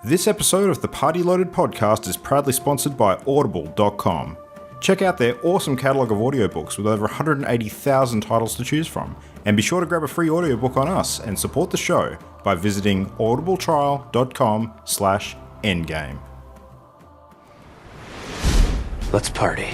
This episode of the Party Loaded podcast is proudly sponsored by Audible.com. Check out their awesome catalogue of audiobooks with over 180,000 titles to choose from. And be sure to grab a free audiobook on us and support the show by visiting audibletrial.com/endgame. Let's party.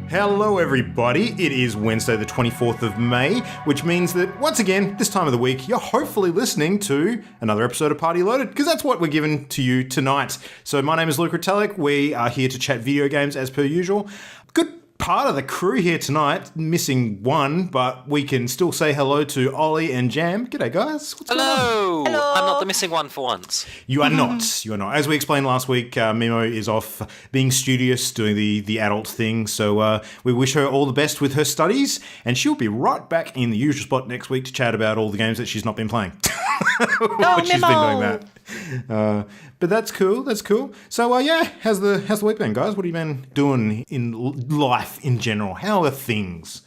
Hello everybody, it is Wednesday the 24th of May, which means that once again, this time of the week, you're hopefully listening to another episode of Party Loaded, because that's what we're giving to you tonight. So my name is Luke Retallick, we are here to chat video games as per usual. Good part of the crew here tonight, missing one, but we can still say hello to Ollie and Jam. G'day guys, what's going on? Hello! I'm not the missing one for once. You are not. You are not. As we explained last week, Mimo is off being studious, doing the adult thing. So we wish her all the best with her studies, and she'll be right back in the usual spot next week to chat about all the games that she's not been playing. She's been doing that. But that's cool. That's cool. So yeah, how's the week been, guys? What have you been doing in life in general? How are things?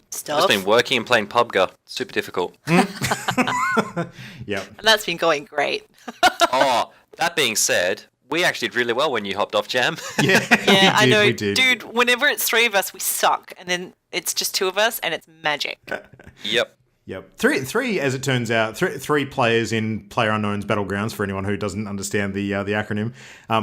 Stuff. I've been working and playing PUBG. Super difficult. Yep. And that's been going great. Oh, that being said, we actually did really well when you hopped off, Jam. Yeah, Yeah, I know. We did. Dude, whenever it's three of us, we suck. And then it's just two of us, and it's magic. Yep. Yep. Three, as it turns out, three players in PlayerUnknown's Battlegrounds, for anyone who doesn't understand the acronym,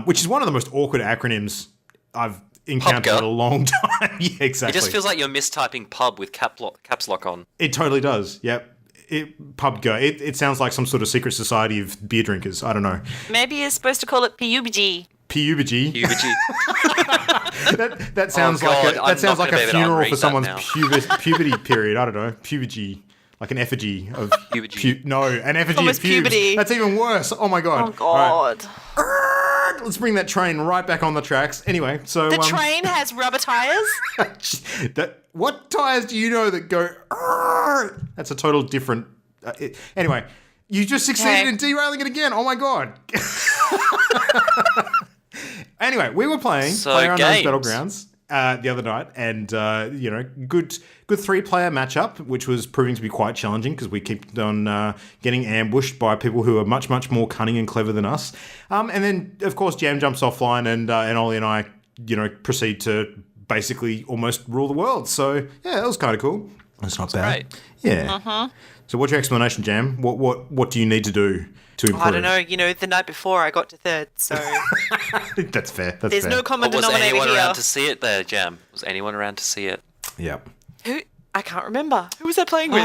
which is one of the most awkward acronyms I've encountered in a long time. Yeah, exactly. It just feels like you're mistyping pub with caps lock on. It totally does. Yep. PUBG. It sounds like some sort of secret society of beer drinkers. I don't know. Maybe you're supposed to call it PUBG. PUBG. PUBG. that sounds like a funeral for someone's puberty period. I don't know. PUBG. Like an effigy of puberty. An effigy Almost of pubes. puberty. That's even worse. Oh my god. Oh, God. Right. Let's bring that train right back on the tracks. Anyway, so The train has rubber tires? what tires do you know that go? That's a total different. Anyway, you just succeeded in derailing it again. Oh my god. Anyway, we were playing PlayerUnknown's Battlegrounds the other night, and good 3-player matchup, which was proving to be quite challenging because we kept on getting ambushed by people who are much more cunning and clever than us. And then, of course, Jam jumps offline, and Ollie and I, proceed to basically almost rule the world. So yeah, that was kind of cool. That's not bad. Right. Yeah. So, what's your explanation, Jam? What do you need to do to improve? I don't know. The night before I got to third, so That's fair. there's no common Was denominator anyone here. around to see it there, Jam? Was anyone around to see it? Yep. Who? I can't remember. Who was I playing with?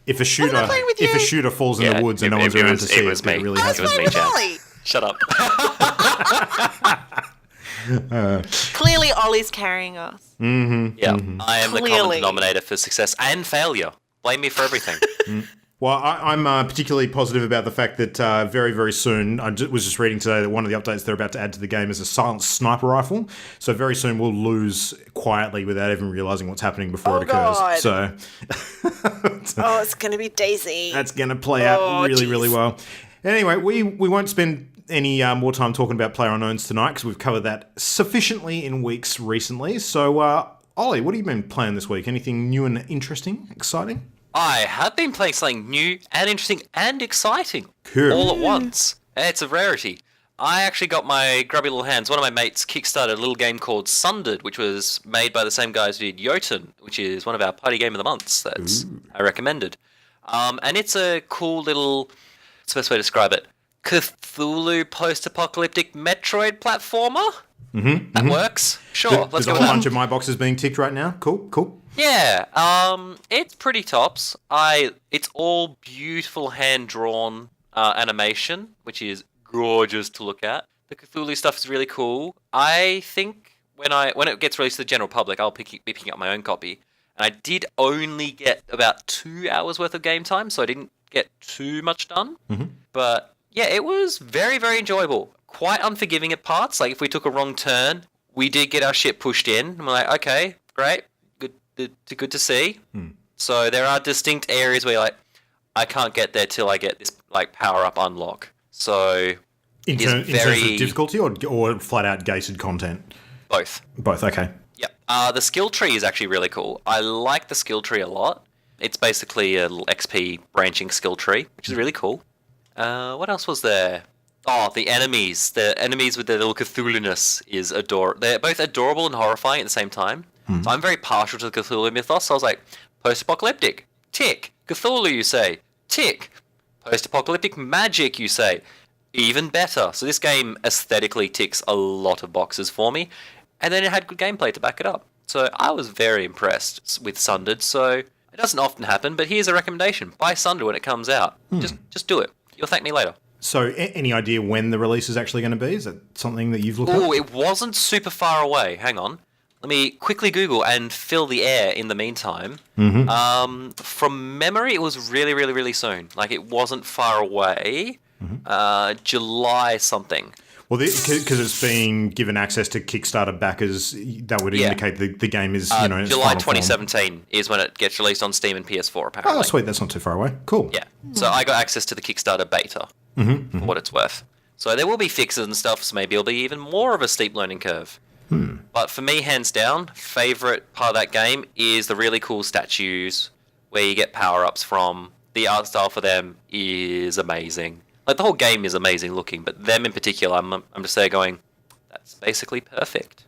If a Wasn't I playing with you? shooter falls in the woods and no one's around to see it, me. it really I was happens. playing with Jam. Ollie. Shut up. Clearly, Ollie's carrying us. Yeah, I am the common Clearly. denominator for success and failure. Blame me for everything. Well, I'm particularly positive about the fact that very, very soon, was just reading today that one of the updates they're about to add to the game is a silent sniper rifle. So very soon we'll lose quietly without even realising what's happening before it occurs. God. So Oh, it's going to be Daisy. that's going to play out really well. Anyway, we won't spend any more time talking about PlayerUnknowns tonight because we've covered that sufficiently in weeks recently. So, Ollie, what have you been playing this week? Anything new and interesting, exciting? I have been playing something new and interesting and exciting Cool. all at once. It's a rarity. I actually got my grubby little hands. One of my mates kickstarted a little game called Sundered, which was made by the same guys who did Jotun, which is one of our party game of the months. That's I recommended. And it's a cool little, what's the best way to describe it? Cthulhu post-apocalyptic Metroid platformer? That works. Sure, let's There's go a with whole that. bunch of my boxes being ticked right now. Cool. Yeah, it's pretty tops. It's all beautiful hand-drawn animation, which is gorgeous to look at. The Cthulhu stuff is really cool. I think when it gets released to the general public, I'll be picking up my own copy. And I did only get about 2 hours worth of game time, so I didn't get too much done. But yeah, it was very, very enjoyable. Quite unforgiving at parts. Like if we took a wrong turn, we did get our shit pushed in. And we're like, okay, great. good to see. So there are distinct areas where you're like, I can't get there till I get this like power up unlock. So in terms of difficulty or flat out gated content? Both. Both, okay. Yep. The skill tree is actually really cool. I like the skill tree a lot. It's basically a little XP branching skill tree, which is really cool. What else was there? Oh, the enemies. The enemies with their little Cthulhu-ness is adorable. They're both adorable and horrifying at the same time. So I'm very partial to the Cthulhu mythos. So I was like, post-apocalyptic, tick. Cthulhu, you say, tick. Post-apocalyptic magic, you say, even better. So this game aesthetically ticks a lot of boxes for me. And then it had good gameplay to back it up. So I was very impressed with Sundered. So it doesn't often happen, but here's a recommendation. Buy Sundered when it comes out. Just do it. You'll thank me later. So any idea when the release is actually going to be? Is that something that you've looked at? Oh, it wasn't super far away. Hang on. Let me quickly Google and fill the air in the meantime. From memory, it was really, really, really soon. Like, it wasn't far away. July something. Well, because it's being given access to Kickstarter backers, that would indicate the game is, in its July final 2017 form. is when it gets released on Steam and PS4, apparently. Oh, sweet. That's not too far away. Cool. Yeah. So I got access to the Kickstarter beta, for what it's worth. So there will be fixes and stuff, so maybe it'll be even more of a steep learning curve. But for me, hands down, favourite part of that game is the really cool statues where you get power-ups from. The art style for them is amazing. Like, the whole game is amazing looking, but them in particular, I'm just there going, that's basically perfect.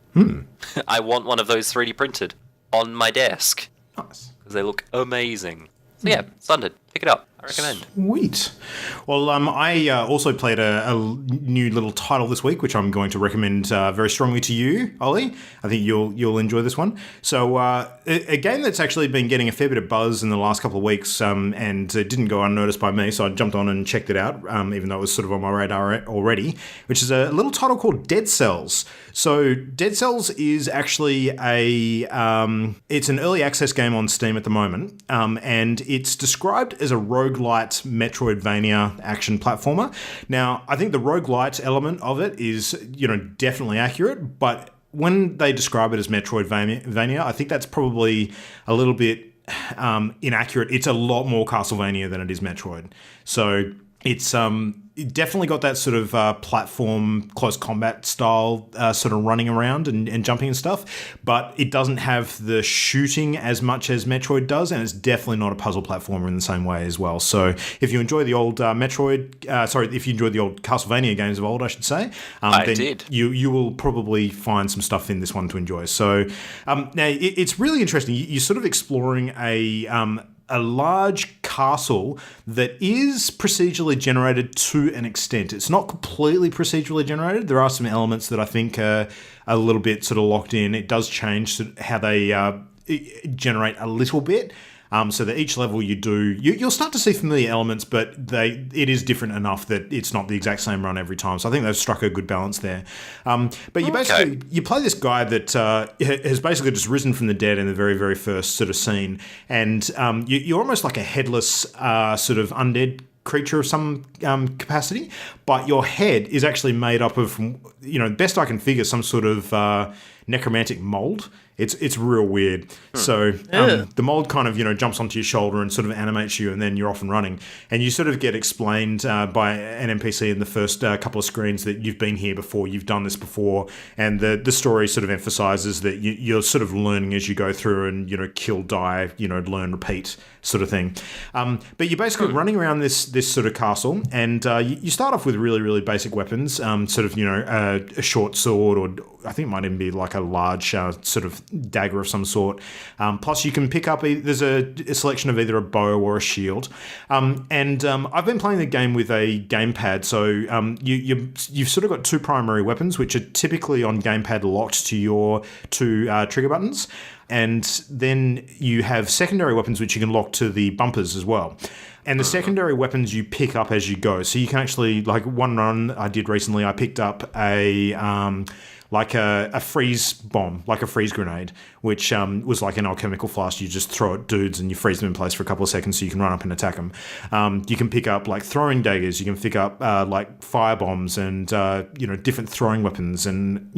I want one of those 3D printed on my desk. Nice. Because they look amazing. So yeah, Sundered. Pick it up. I recommend. Sweet. Well, I also played a new little title this week, which I'm going to recommend very strongly to you, Ollie. I think you'll enjoy this one. So, a game that's actually been getting a fair bit of buzz in the last couple of weeks, and it didn't go unnoticed by me, so I jumped on and checked it out, even though it was sort of on my radar already, which is a little title called Dead Cells. So, Dead Cells is actually it's an early access game on Steam at the moment, and it's described as a roguelite Metroidvania action platformer. Now, I think the roguelite element of it is, definitely accurate, but when they describe it as Metroidvania, I think that's probably a little bit inaccurate. It's a lot more Castlevania than it is Metroid. So it's it definitely got that sort of platform, close combat style sort of running around and jumping and stuff, but it doesn't have the shooting as much as Metroid does, and it's definitely not a puzzle platformer in the same way as well. So if you enjoy the old if you enjoy the old Castlevania games of old, I should say, then you will probably find some stuff in this one to enjoy. So now it's really interesting. You're sort of exploring a large castle that is procedurally generated to an extent. It's not completely procedurally generated. There are some elements that I think are a little bit sort of locked in. It does change how they generate a little bit. So that each level you'll start to see familiar elements, but it is different enough that it's not the exact same run every time. So I think they've struck a good balance there. But you play this guy that has basically just risen from the dead in the very, very first sort of scene, and you're almost like a headless sort of undead creature of some capacity, but your head is actually made up of, best I can figure, some sort of necromantic mold. It's real weird. So the mold kind of, jumps onto your shoulder and sort of animates you, and then you're off and running. And you sort of get explained by an NPC in the first couple of screens that you've been here before, you've done this before, and the story sort of emphasizes that you're sort of learning as you go through and, kill, die, learn, repeat sort of thing. But you're basically running around this sort of castle, and you start off with really, really basic weapons, sort of, a short sword, or I think it might even be like a large sort of dagger of some sort. Plus, you can pick up there's a selection of either a bow or a shield. And I've been playing the game with a gamepad, so you've sort of got two primary weapons, which are typically on gamepad locked to your two trigger buttons. And then you have secondary weapons, which you can lock to the bumpers as well. And the secondary weapons you pick up as you go. So you can actually, like one run I did recently, I picked up a freeze bomb, like a freeze grenade, which was like an alchemical flask. You just throw at dudes and you freeze them in place for a couple of seconds so you can run up and attack them. You can pick up like throwing daggers. You can pick up like fire bombs and, different throwing weapons and,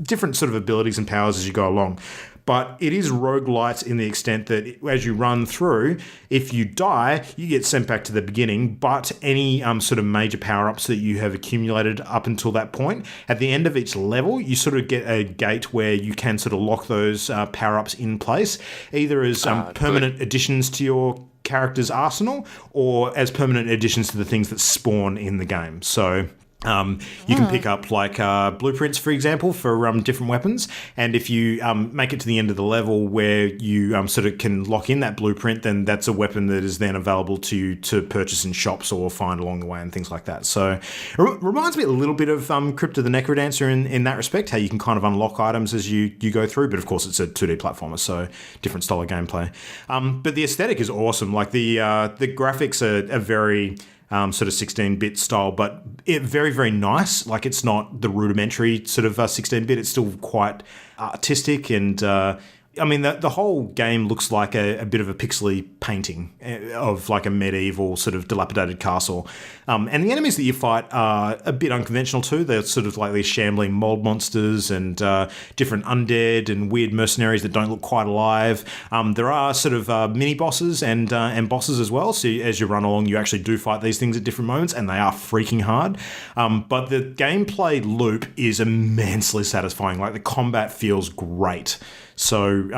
different sort of abilities and powers as you go along. but it is roguelite in the extent that as you run through, if you die, you get sent back to the beginning, but any sort of major power-ups that you have accumulated up until that point, at the end of each level, you sort of get a gate where you can sort of lock those power-ups in place, either as permanent additions to your character's arsenal or as permanent additions to the things that spawn in the game. So you can pick up like blueprints, for example, for different weapons. And if you make it to the end of the level where you sort of can lock in that blueprint, then that's a weapon that is then available to you to purchase in shops or find along the way and things like that. So it reminds me a little bit of Crypt of the Necrodancer in that respect, how you can kind of unlock items as you go through. But of course, it's a 2D platformer, so different style of gameplay. But the aesthetic is awesome. Like the graphics are very... sort of 16-bit style, but very, very nice. Like, it's not the rudimentary sort of 16-bit. It's still quite artistic and... I mean, the whole game looks like a bit of a pixely painting of like a medieval sort of dilapidated castle. And the enemies that you fight are a bit unconventional too. They're sort of like these shambling mold monsters and different undead and weird mercenaries that don't look quite alive. There are sort of mini bosses and bosses as well. So as you run along, you actually do fight these things at different moments, and they are freaking hard. But the gameplay loop is immensely satisfying. Like, the combat feels great. So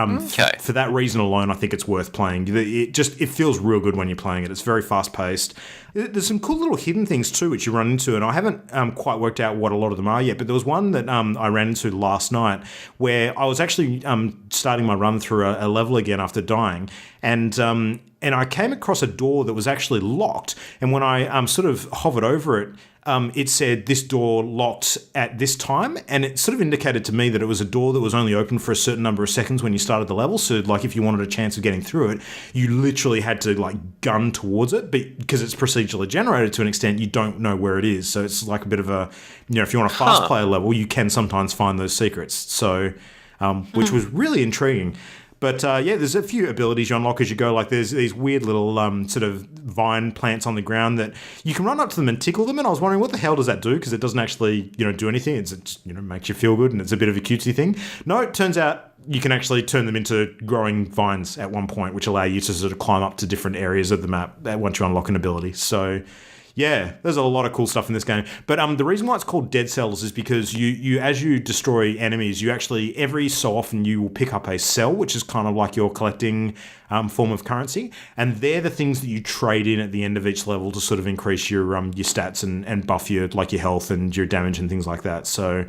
for that reason alone, I think it's worth playing. It feels real good when you're playing it. It's very fast paced. There's some cool little hidden things too, which you run into, and I haven't quite worked out what a lot of them are yet. But there was one that I ran into last night where I was actually starting my run through a level again after dying, and I came across a door that was actually locked. And when I sort of hovered over it, it said this door locked at this time, and it sort of indicated to me that it was a door that was only open for a certain number of seconds when you started the level. So like, if you wanted a chance of getting through it, you literally had to like gun towards it, but because it's procedurally generated to an extent, you don't know where it is. So it's like a bit of a, if you want a fast player level, you can sometimes find those secrets. So which was really intriguing. But there's a few abilities you unlock as you go. Like, there's these weird little sort of vine plants on the ground that you can run up to them and tickle them. And I was wondering, what the hell does that do? Because it doesn't actually, do anything. It just, makes you feel good, and it's a bit of a cutesy thing. No, it turns out you can actually turn them into growing vines at one point, which allow you to sort of climb up to different areas of the map once you unlock an ability. So... yeah, there's a lot of cool stuff in this game. But the reason why it's called Dead Cells is because you as you destroy enemies, you actually, every so often, you will pick up a cell, which is kind of like your collecting form of currency. And they're the things that you trade in at the end of each level to sort of increase your stats and buff your health and your damage and things like that. So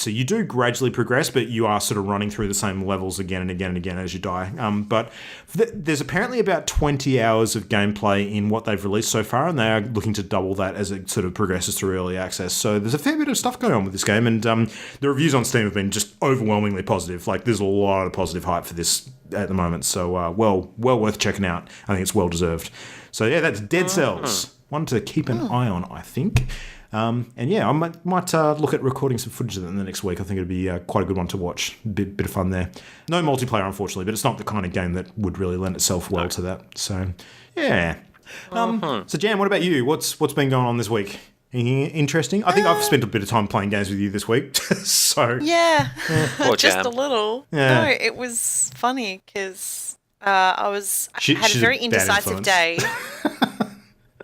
you do gradually progress, but you are sort of running through the same levels again and again and again as you die. But there's apparently about 20 hours of gameplay in what they've released so far, and they are looking to double that as it sort of progresses through early access. So there's a fair bit of stuff going on with this game, and the reviews on Steam have been just overwhelmingly positive. Like, there's a lot of positive hype for this at the moment. So well worth checking out. I think it's well deserved. So yeah, that's Dead Cells. One to keep an eye on, I think. I might look at recording some footage of it in the next week. I think it'd be quite a good one to watch. Bit of fun there. No multiplayer, unfortunately, but it's not the kind of game that would really lend itself well to that. So, yeah. So, Jan, what about you? What's been going on this week? Anything interesting? I think I've spent a bit of time playing games with you this week. So yeah, Poor just Jam. a little. Yeah. No, it was funny because I had a very indecisive day.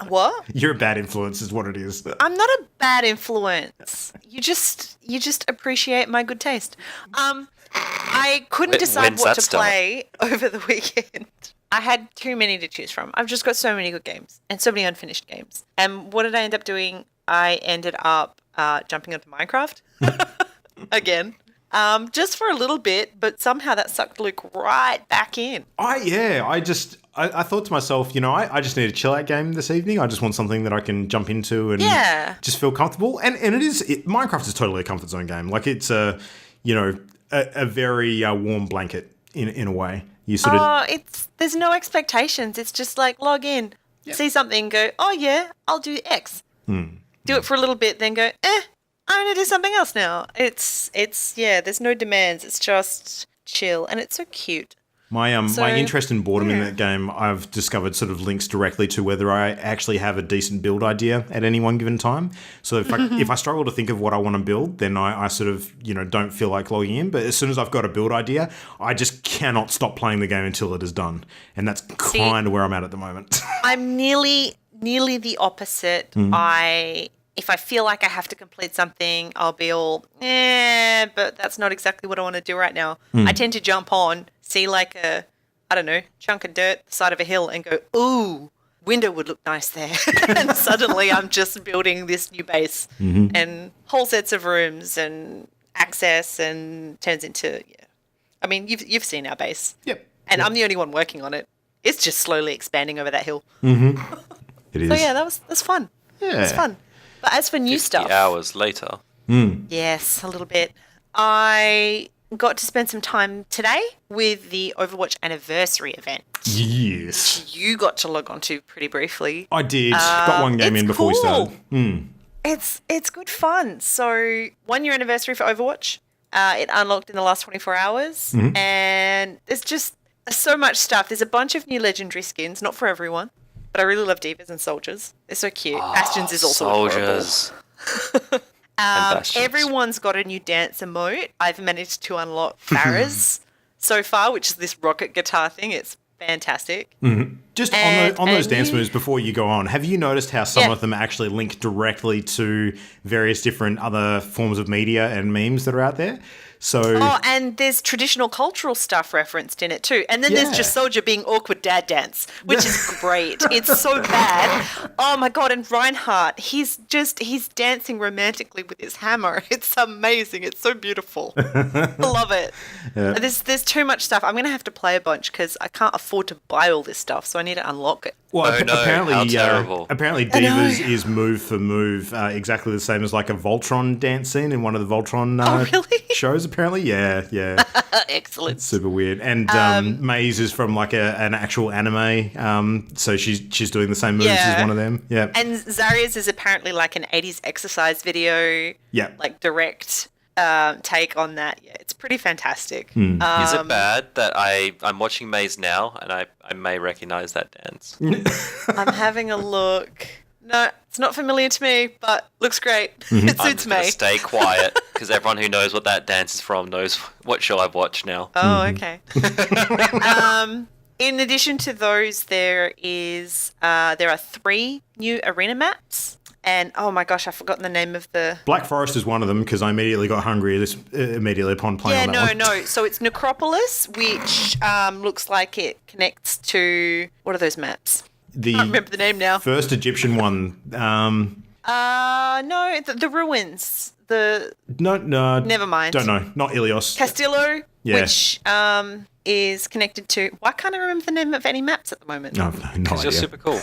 What? You're a bad influence is what it is. I'm not a bad influence. You just appreciate my good taste. I couldn't decide When's what that to play over the weekend. I had too many to choose from. I've just got so many good games and so many unfinished games. And what did I end up doing? I ended up jumping into Minecraft again. Just for a little bit, but somehow that sucked Luke right back in. I thought to myself, I just need a chill out game this evening. I just want something that I can jump into and just feel comfortable. And Minecraft is totally a comfort zone game. Like, it's a very warm blanket in a way. You sort of there's no expectations. It's just like log in, see something, go, oh yeah, I'll do X. Do it for a little bit, then go, I'm gonna do something else now. It's there's no demands. It's just chill, and it's so cute. My interest in boredom in that game, I've discovered, sort of links directly to whether I actually have a decent build idea at any one given time. So if I struggle to think of what I want to build, then I sort of don't feel like logging in. But as soon as I've got a build idea, I just cannot stop playing the game until it is done, and that's kind of where I'm at the moment. I'm nearly the opposite. If I feel like I have to complete something, I'll be all, but that's not exactly what I want to do right now. I tend to jump on, see like a, I don't know, chunk of dirt, the side of a hill, and go, ooh, window would look nice there. And suddenly I'm just building this new base and whole sets of rooms and access, and turns into, I mean, you've seen our base. Yep. And I'm the only one working on it. It's just slowly expanding over that hill. It is. So yeah, that's fun. Yeah. It's fun. But as for new 50 stuff, hours later. yes, a little bit. I got to spend some time today with the Overwatch anniversary event. Yes. You got to log on to pretty briefly. I did. Got one game in before we started. It's good fun. So 1 year anniversary for Overwatch. It unlocked in the last 24 hours, and there's just so much stuff. There's a bunch of new legendary skins, not for everyone. But I really love divas and soldiers. They're so cute. Bastions is also soldiers. Everyone's got a new dance emote. I've managed to unlock Farah's so far, which is this rocket guitar thing. It's fantastic. Just on those dance moves, before you go on, have you noticed how some of them actually link directly to various different other forms of media and memes that are out there? So, and there's traditional cultural stuff referenced in it too. And then there's just Soldier being awkward dad dance, which is great. It's so bad. Oh my God. And Reinhardt, he's dancing romantically with his hammer. It's amazing. It's so beautiful. I love it. Yeah. There's too much stuff. I'm going to have to play a bunch because I can't afford to buy all this stuff. So I need to unlock it. Well, apparently Divas is move for move exactly the same as like a Voltron dance scene in one of the Voltron shows, apparently. Yeah. Excellent. It's super weird. And Maze is from like an actual anime, so she's doing the same moves as one of them. Yeah. And Zarya's is apparently like an 80s exercise video. Yeah. Like direct take on that. Yeah, it's pretty fantastic. Is it bad that I'm watching Maze now and I may recognize that dance? I'm having a look. No, it's not familiar to me, but looks great. It suits me. I'm stay quiet because everyone who knows what that dance is from knows what show I've watched now. Oh, okay. In addition to those, there are 3 new arena maps. And, oh my gosh, I've forgotten the name of the... Black Forest is one of them because I immediately got hungry immediately upon playing on that one. No. So it's Necropolis, which looks like it connects to... What are those maps? I can't remember the name now. First Egyptian one. No, the ruins. No. Never mind. Don't know. Not Ilios. Castillo, which is connected to... Why can't I remember the name of any maps at the moment? No idea. It's just super cool.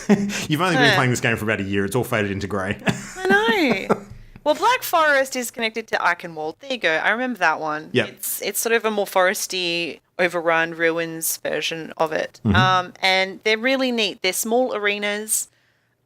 You've only been playing this game for about a year. It's all faded into grey. I know. Well, Black Forest is connected to Eichenwald. There you go. I remember that one. Yep. It's sort of a more foresty, overrun, ruins version of it. And they're really neat. They're small arenas.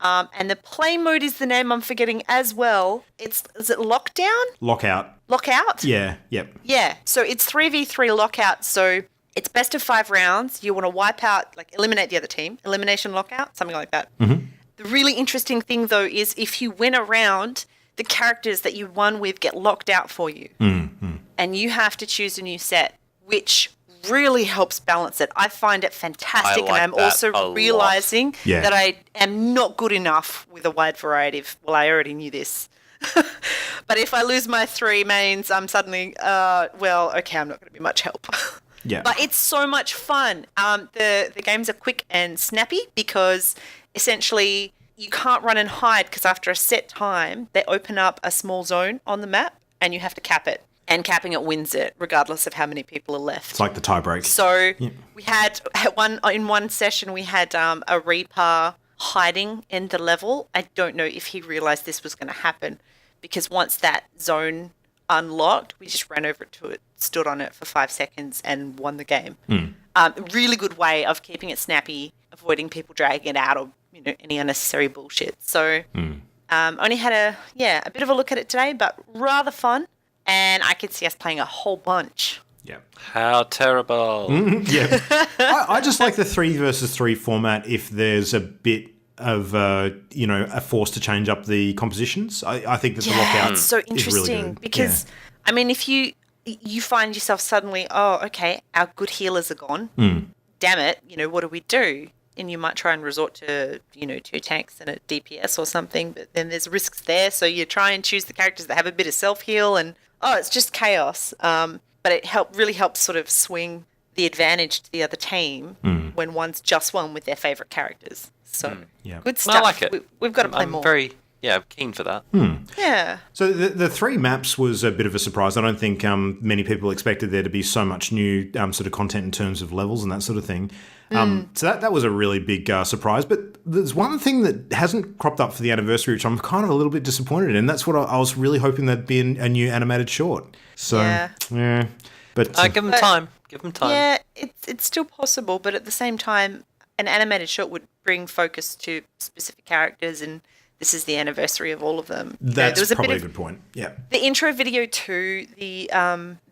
And the play mode is the name I'm forgetting as well. Is it Lockdown? Lockout? Yeah. Yep. Yeah. So it's 3v3 lockout. So it's best of 5 rounds. You want to wipe out, like eliminate the other team. Elimination lockout, something like that. The really interesting thing, though, is if you win a round, the characters that you won with get locked out for you. And you have to choose a new set, which really helps balance it. I find it fantastic. And I'm also realizing that I am not good enough with a wide variety of... Well, I already knew this. But if I lose my 3 mains, I'm suddenly... okay, I'm not going to be much help. Yeah. But it's so much fun. The games are quick and snappy because essentially you can't run and hide because after a set time, they open up a small zone on the map and you have to cap it. And capping it wins it, regardless of how many people are left. It's like the tiebreak. So we had in one session, we had a Reaper hiding in the level. I don't know if he realised this was going to happen because once that zone unlocked, we just ran over to it, stood on it for 5 seconds and won the game. Really good way of keeping it snappy, avoiding people dragging it out or any unnecessary bullshit. So only had a bit of a look at it today, but rather fun. And I could see us playing a whole bunch. Yeah. How terrible. Yeah. I just like the 3 versus 3 format if there's a bit of, a force to change up the compositions. I think that the lockout it's so is really interesting good. because, I mean, if you find yourself suddenly, oh, okay, our good healers are gone. Damn it, what do we do? And you might try and resort to, 2 tanks and a DPS or something, but then there's risks there. So you try and choose the characters that have a bit of self-heal and, it's just chaos. But it really helps sort of swing the advantage to the other team when one's just won with their favourite characters. So, good stuff. I like it. We've got to play I'm more. very keen for that. Yeah. So the 3 maps was a bit of a surprise. I don't think many people expected there to be so much new sort of content in terms of levels and that sort of thing. So that was a really big surprise. But there's one thing that hasn't cropped up for the anniversary, which I'm kind of a little bit disappointed in. That's what I was really hoping there'd be a new animated short. So, yeah. But Give them time. Give them time. Yeah, it's still possible, but at the same time, an animated short would bring focus to specific characters, and this is the anniversary of all of them. That's there was probably a good point. Yeah. The intro video to the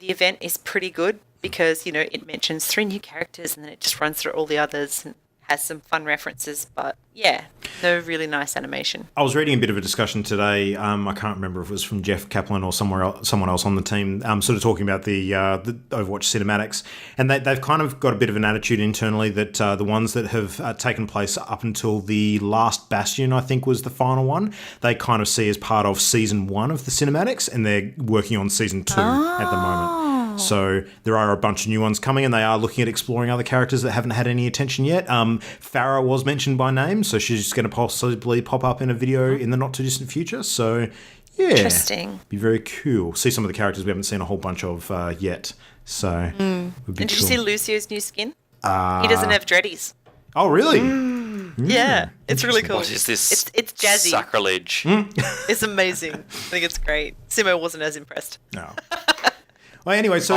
event is pretty good because, it mentions 3 new characters and then it just runs through all the others and has some fun references. But, yeah, no really nice animation. I was reading a bit of a discussion today. I can't remember if it was from Jeff Kaplan or someone else on the team, sort of talking about the Overwatch cinematics, and they've kind of got a bit of an attitude internally that the ones that have taken place up until the last Bastion, I think, was the final one, they kind of see as part of season 1 of the cinematics, and they're working on season 2 at the moment. So there are a bunch of new ones coming, and they are looking at exploring other characters that haven't had any attention yet. Farah was mentioned by name, so she's going to possibly pop up in a video in the not-too-distant future. So, yeah. Interesting. Be very cool. See some of the characters we haven't seen a whole bunch of yet. So, would be And did you cool. see Lucio's new skin? He doesn't have dreadies. Oh, really? Yeah, it's really cool. What is this? It's jazzy. Sacrilege. It's amazing. I think it's great. Simo wasn't as impressed. No. Well, anyway, so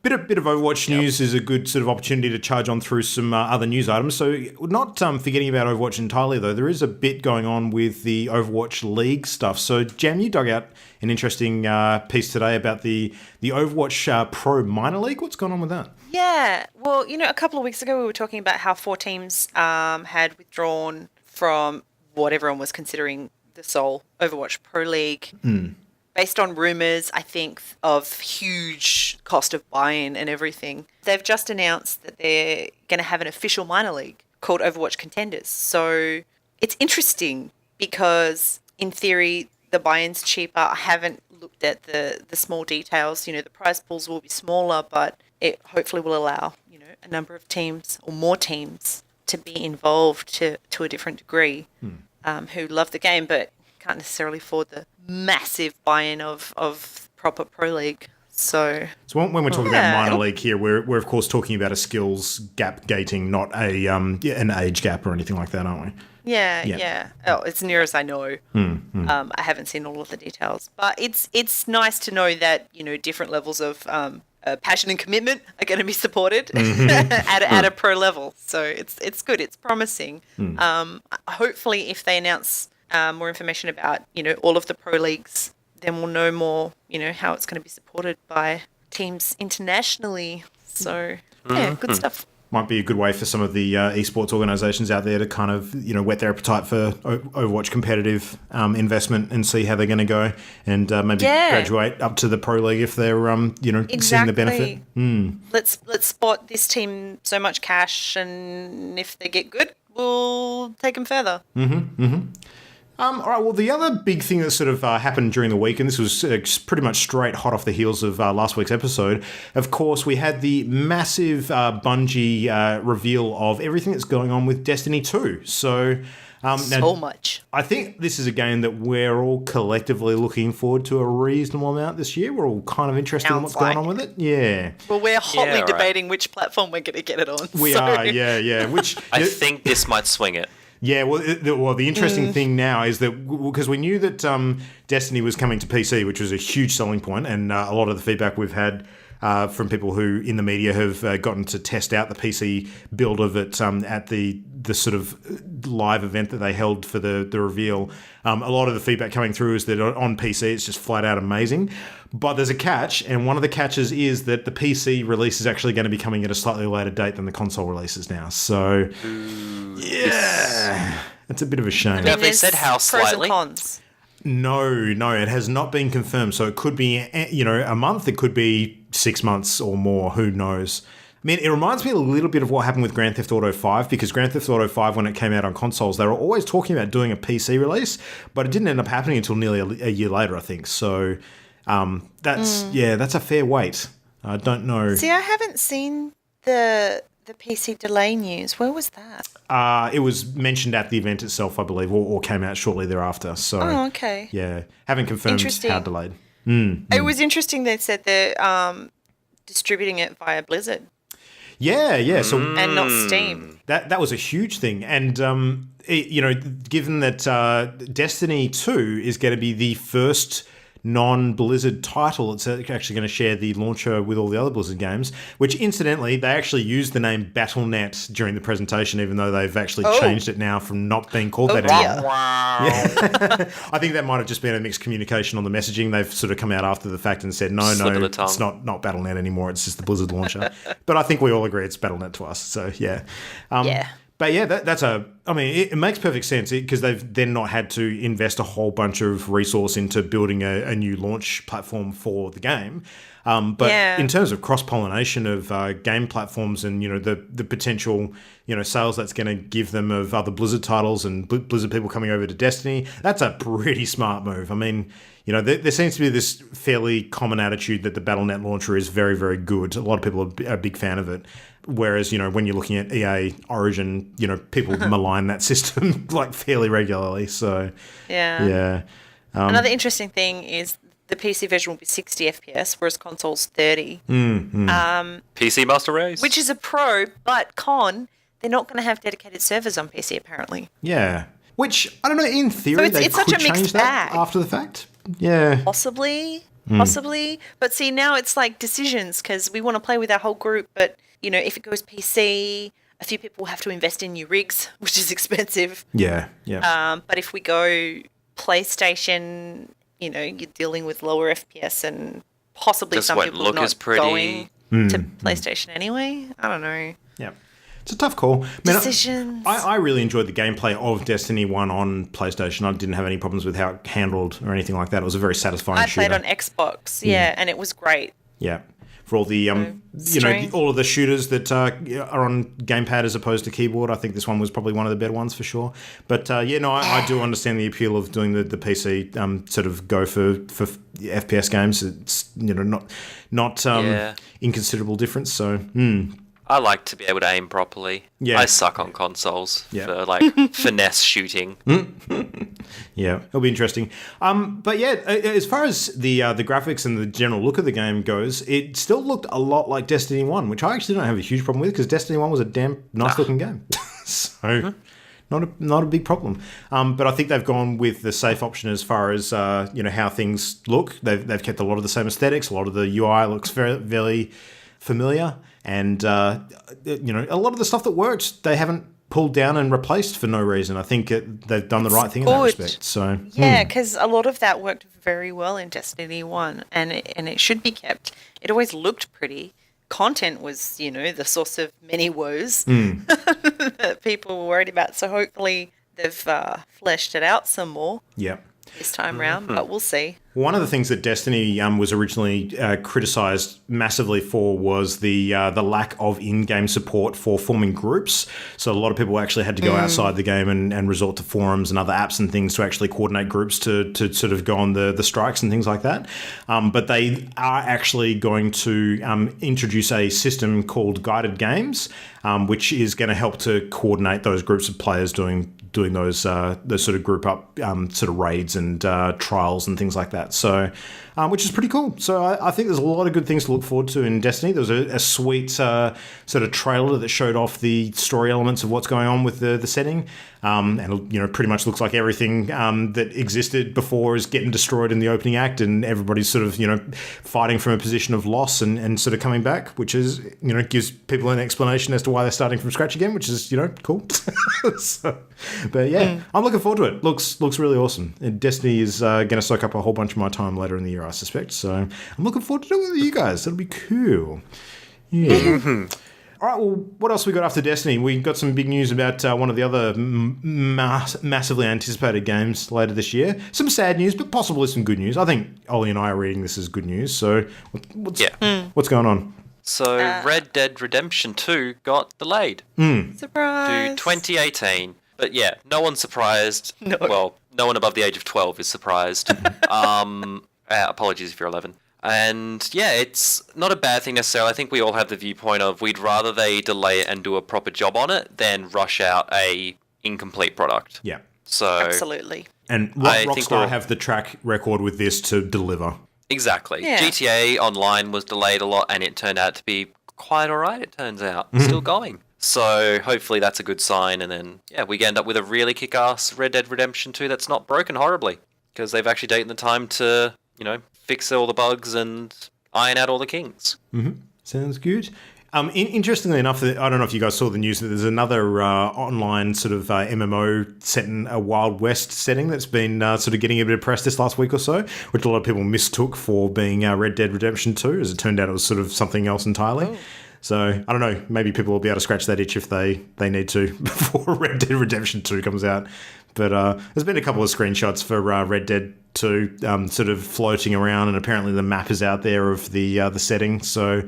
bit of Overwatch news is a good sort of opportunity to charge on through some other news items. So not forgetting about Overwatch entirely, though, there is a bit going on with the Overwatch League stuff. So, Jam, you dug out an interesting piece today about the Overwatch Pro Minor League. What's going on with that? Yeah, well, a couple of weeks ago we were talking about how 4 teams had withdrawn from what everyone was considering the sole Overwatch Pro League. Based on rumours, I think, of huge cost of buy-in and everything. They've just announced that they're going to have an official minor league called Overwatch Contenders. So it's interesting because, in theory, the buy-in's cheaper. I haven't looked at the small details. The prize pools will be smaller, but it hopefully will allow, a number of teams or more teams to be involved to a different degree who love the game but can't necessarily afford the massive buy-in of proper pro league. So when we're talking about minor league here, we're of course talking about a skills gap gating, not an age gap or anything like that, aren't we? Yeah. Oh, it's near as I know. I haven't seen all of the details, but it's nice to know that different levels of passion and commitment are going to be supported at a pro level. So it's good. It's promising. Hopefully, if they announce more information about, all of the pro leagues, then we'll know more, how it's going to be supported by teams internationally. So, good stuff. Might be a good way for some of the esports organisations out there to kind of, whet their appetite for Overwatch competitive investment and see how they're going to go and maybe graduate up to the pro league if they're, seeing the benefit. Let's spot this team so much cash, and if they get good, we'll take them further. All right, well, the other big thing that sort of happened during the week, and this was pretty much straight hot off the heels of last week's episode, of course, we had the massive Bungie reveal of everything that's going on with Destiny 2. So much. I think this is a game that we're all collectively looking forward to a reasonable amount this year. We're all kind of interested in what's going on with it. Yeah. Well, we're hotly debating which platform we're going to get it on. We are, yeah. Which I think this might swing it. Yeah, well, the interesting thing now is that because we knew that Destiny was coming to PC, which was a huge selling point, and a lot of the feedback we've had from people who in the media have gotten to test out the PC build of it at the sort of live event that they held for the reveal. A lot of the feedback coming through is that on PC it's just flat out amazing. But there's a catch, and one of the catches is that the PC release is actually going to be coming at a slightly later date than the console releases now. So, yeah, it's a bit of a shame. Have they said how pros and slightly? cons. No, it has not been confirmed. So it could be, a month. It could be 6 months or more. Who knows? I mean, it reminds me a little bit of what happened with Grand Theft Auto 5, because Grand Theft Auto 5, when it came out on consoles, they were always talking about doing a PC release, but it didn't end up happening until nearly a year later, I think. So that's a fair wait. I don't know. See, I haven't seen the PC delay news. Where was that? It was mentioned at the event itself, I believe, or came out shortly thereafter. So, okay. Yeah, haven't confirmed how delayed. It was interesting they said they're distributing it via Blizzard. Yeah. So and not Steam. That was a huge thing, and given that Destiny 2 is going to be the first non-Blizzard title, it's actually going to share the launcher with all the other Blizzard games, which incidentally, they actually used the name Battle.net during the presentation, even though they've actually changed it now from not being called that anymore. Wow. Yeah. I think that might have just been a mixed communication on the messaging. They've sort of come out after the fact and said, no, it's not Battle.net anymore, it's just the Blizzard launcher. But I think we all agree it's Battle.net to us, so yeah. Yeah. But yeah, it makes perfect sense because they've then not had to invest a whole bunch of resource into building a new launch platform for the game. But in terms of cross-pollination of game platforms and, the potential, sales that's going to give them of other Blizzard titles and Blizzard people coming over to Destiny, that's a pretty smart move. I mean, there seems to be this fairly common attitude that the Battle.net launcher is very, very good. A lot of people are a big fan of it. Whereas, when you're looking at EA Origin, people malign that system like fairly regularly. So, yeah. Another interesting thing is the PC version will be 60 FPS, whereas console's 30. PC Master Race. Which is a pro, but con, they're not going to have dedicated servers on PC, apparently. Yeah. Which, I don't know, in theory, so it's they such could a mixed change that bag. after the fact. Yeah. Possibly. But see, now it's like decisions, because we want to play with our whole group, but, if it goes PC, a few people will have to invest in new rigs, which is expensive. Yeah. But if we go PlayStation, you're dealing with lower FPS and possibly Just some won't people look not as pretty. going to PlayStation anyway. I don't know. Yeah. It's a tough call. Decisions. I really enjoyed the gameplay of Destiny 1 on PlayStation. I didn't have any problems with how it handled or anything like that. It was a very satisfying shooter. I played on Xbox, and it was great. Yeah. For all the, all of the shooters that are on gamepad as opposed to keyboard, I think this one was probably one of the better ones for sure. But, I do understand the appeal of doing the PC sort of go for FPS games. It's, not inconsiderable difference. So, I like to be able to aim properly. Yeah. I suck on consoles for finesse shooting. Yeah, it'll be interesting. But yeah, as far as the graphics and the general look of the game goes, it still looked a lot like Destiny 1, which I actually don't have a huge problem with because Destiny 1 was a damn nice looking game. So not a big problem. But I think they've gone with the safe option as far as how things look. They've kept a lot of the same aesthetics. A lot of the UI looks very, very familiar. And, a lot of the stuff that worked, they haven't pulled down and replaced for no reason. I think they've done the right thing in that respect. So yeah, because a lot of that worked very well in Destiny 1, and it should be kept. It always looked pretty. Content was, the source of many woes that people were worried about. So hopefully they've fleshed it out some more. Yeah. This time round, but we'll see. One of the things that Destiny was originally criticised massively for was the lack of in-game support for forming groups. So a lot of people actually had to go outside the game and resort to forums and other apps and things to actually coordinate groups to sort of go on the strikes and things like that. But they are actually going to introduce a system called guided games, which is going to help to coordinate those groups of players doing those sort of group up sort of raids and trials and things like that. So, which is pretty cool. So I think there's a lot of good things to look forward to in Destiny. There was a sweet sort of trailer that showed off the story elements of what's going on with the setting. and pretty much looks like everything that existed before is getting destroyed in the opening act, and everybody's sort of fighting from a position of loss and sort of coming back, which is gives people an explanation as to why they're starting from scratch again, which is cool. But yeah, I'm looking forward to it. Looks really awesome. And Destiny is going to soak up a whole bunch of my time later in the year, I suspect. So I'm looking forward to doing it with you guys. That'll be cool. Yeah. All right, well, what else we got after Destiny? We got some big news about one of the other massively anticipated games later this year. Some sad news, but possibly some good news. I think Ollie and I are reading this as good news. So what's going on? So Red Dead Redemption 2 got delayed. Surprise! To 2018. But yeah, no one's surprised. No. Well, no one above the age of 12 is surprised. Apologies if you're 11. And yeah, it's not a bad thing necessarily. I think we all have the viewpoint of we'd rather they delay it and do a proper job on it than rush out a incomplete product. Yeah. So Absolutely. And I think Rockstar have the track record with this to deliver. Exactly. Yeah. GTA Online was delayed a lot and it turned out to be quite alright, it turns out. Still going. So hopefully that's a good sign, and then we end up with a really kick-ass Red Dead Redemption 2 that's not broken horribly, because they've actually taken the time to, fix all the bugs and iron out all the kinks. Sounds good. Interestingly enough, I don't know if you guys saw the news, that there's another online sort of MMO set in a Wild West setting that's been sort of getting a bit of press this last week or so, which a lot of people mistook for being Red Dead Redemption 2. As it turned out, it was sort of something else entirely. Oh. So, I don't know, maybe people will be able to scratch that itch if they need to before Red Dead Redemption 2 comes out. But there's been a couple of screenshots for Red Dead 2 sort of floating around, and apparently the map is out there of the setting. So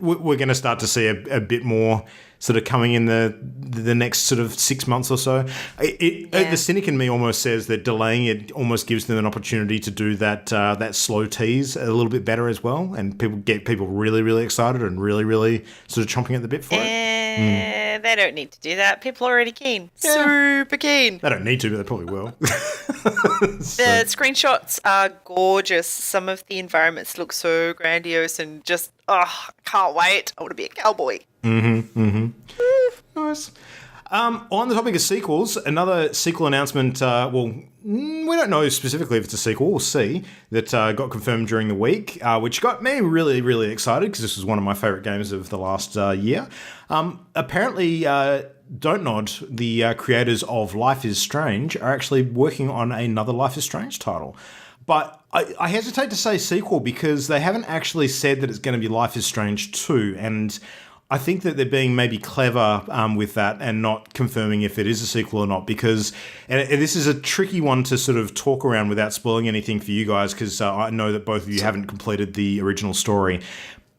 we're going to start to see a bit more sort of coming in the next sort of 6 months or so. The cynic in me almost says that delaying it almost gives them an opportunity to do that slow tease a little bit better as well, and get people really, really excited and really, really sort of chomping at the bit for it. They don't need to do that. People are already keen. Yeah. Super keen. They don't need to, but they probably will. The screenshots are gorgeous. Some of the environments look so grandiose and just, can't wait. I want to be a cowboy. Nice. On the topic of sequels, another sequel announcement, we don't know specifically if it's a sequel, we'll see, that got confirmed during the week, which got me really, really excited because this was one of my favourite games of the last year. Apparently, Don't Nod, the creators of Life is Strange, are actually working on another Life is Strange title. But I hesitate to say sequel because they haven't actually said that it's going to be Life is Strange 2, and I think that they're being maybe clever with that and not confirming if it is a sequel or not, because and this is a tricky one to sort of talk around without spoiling anything for you guys, because I know that both of you haven't completed the original story.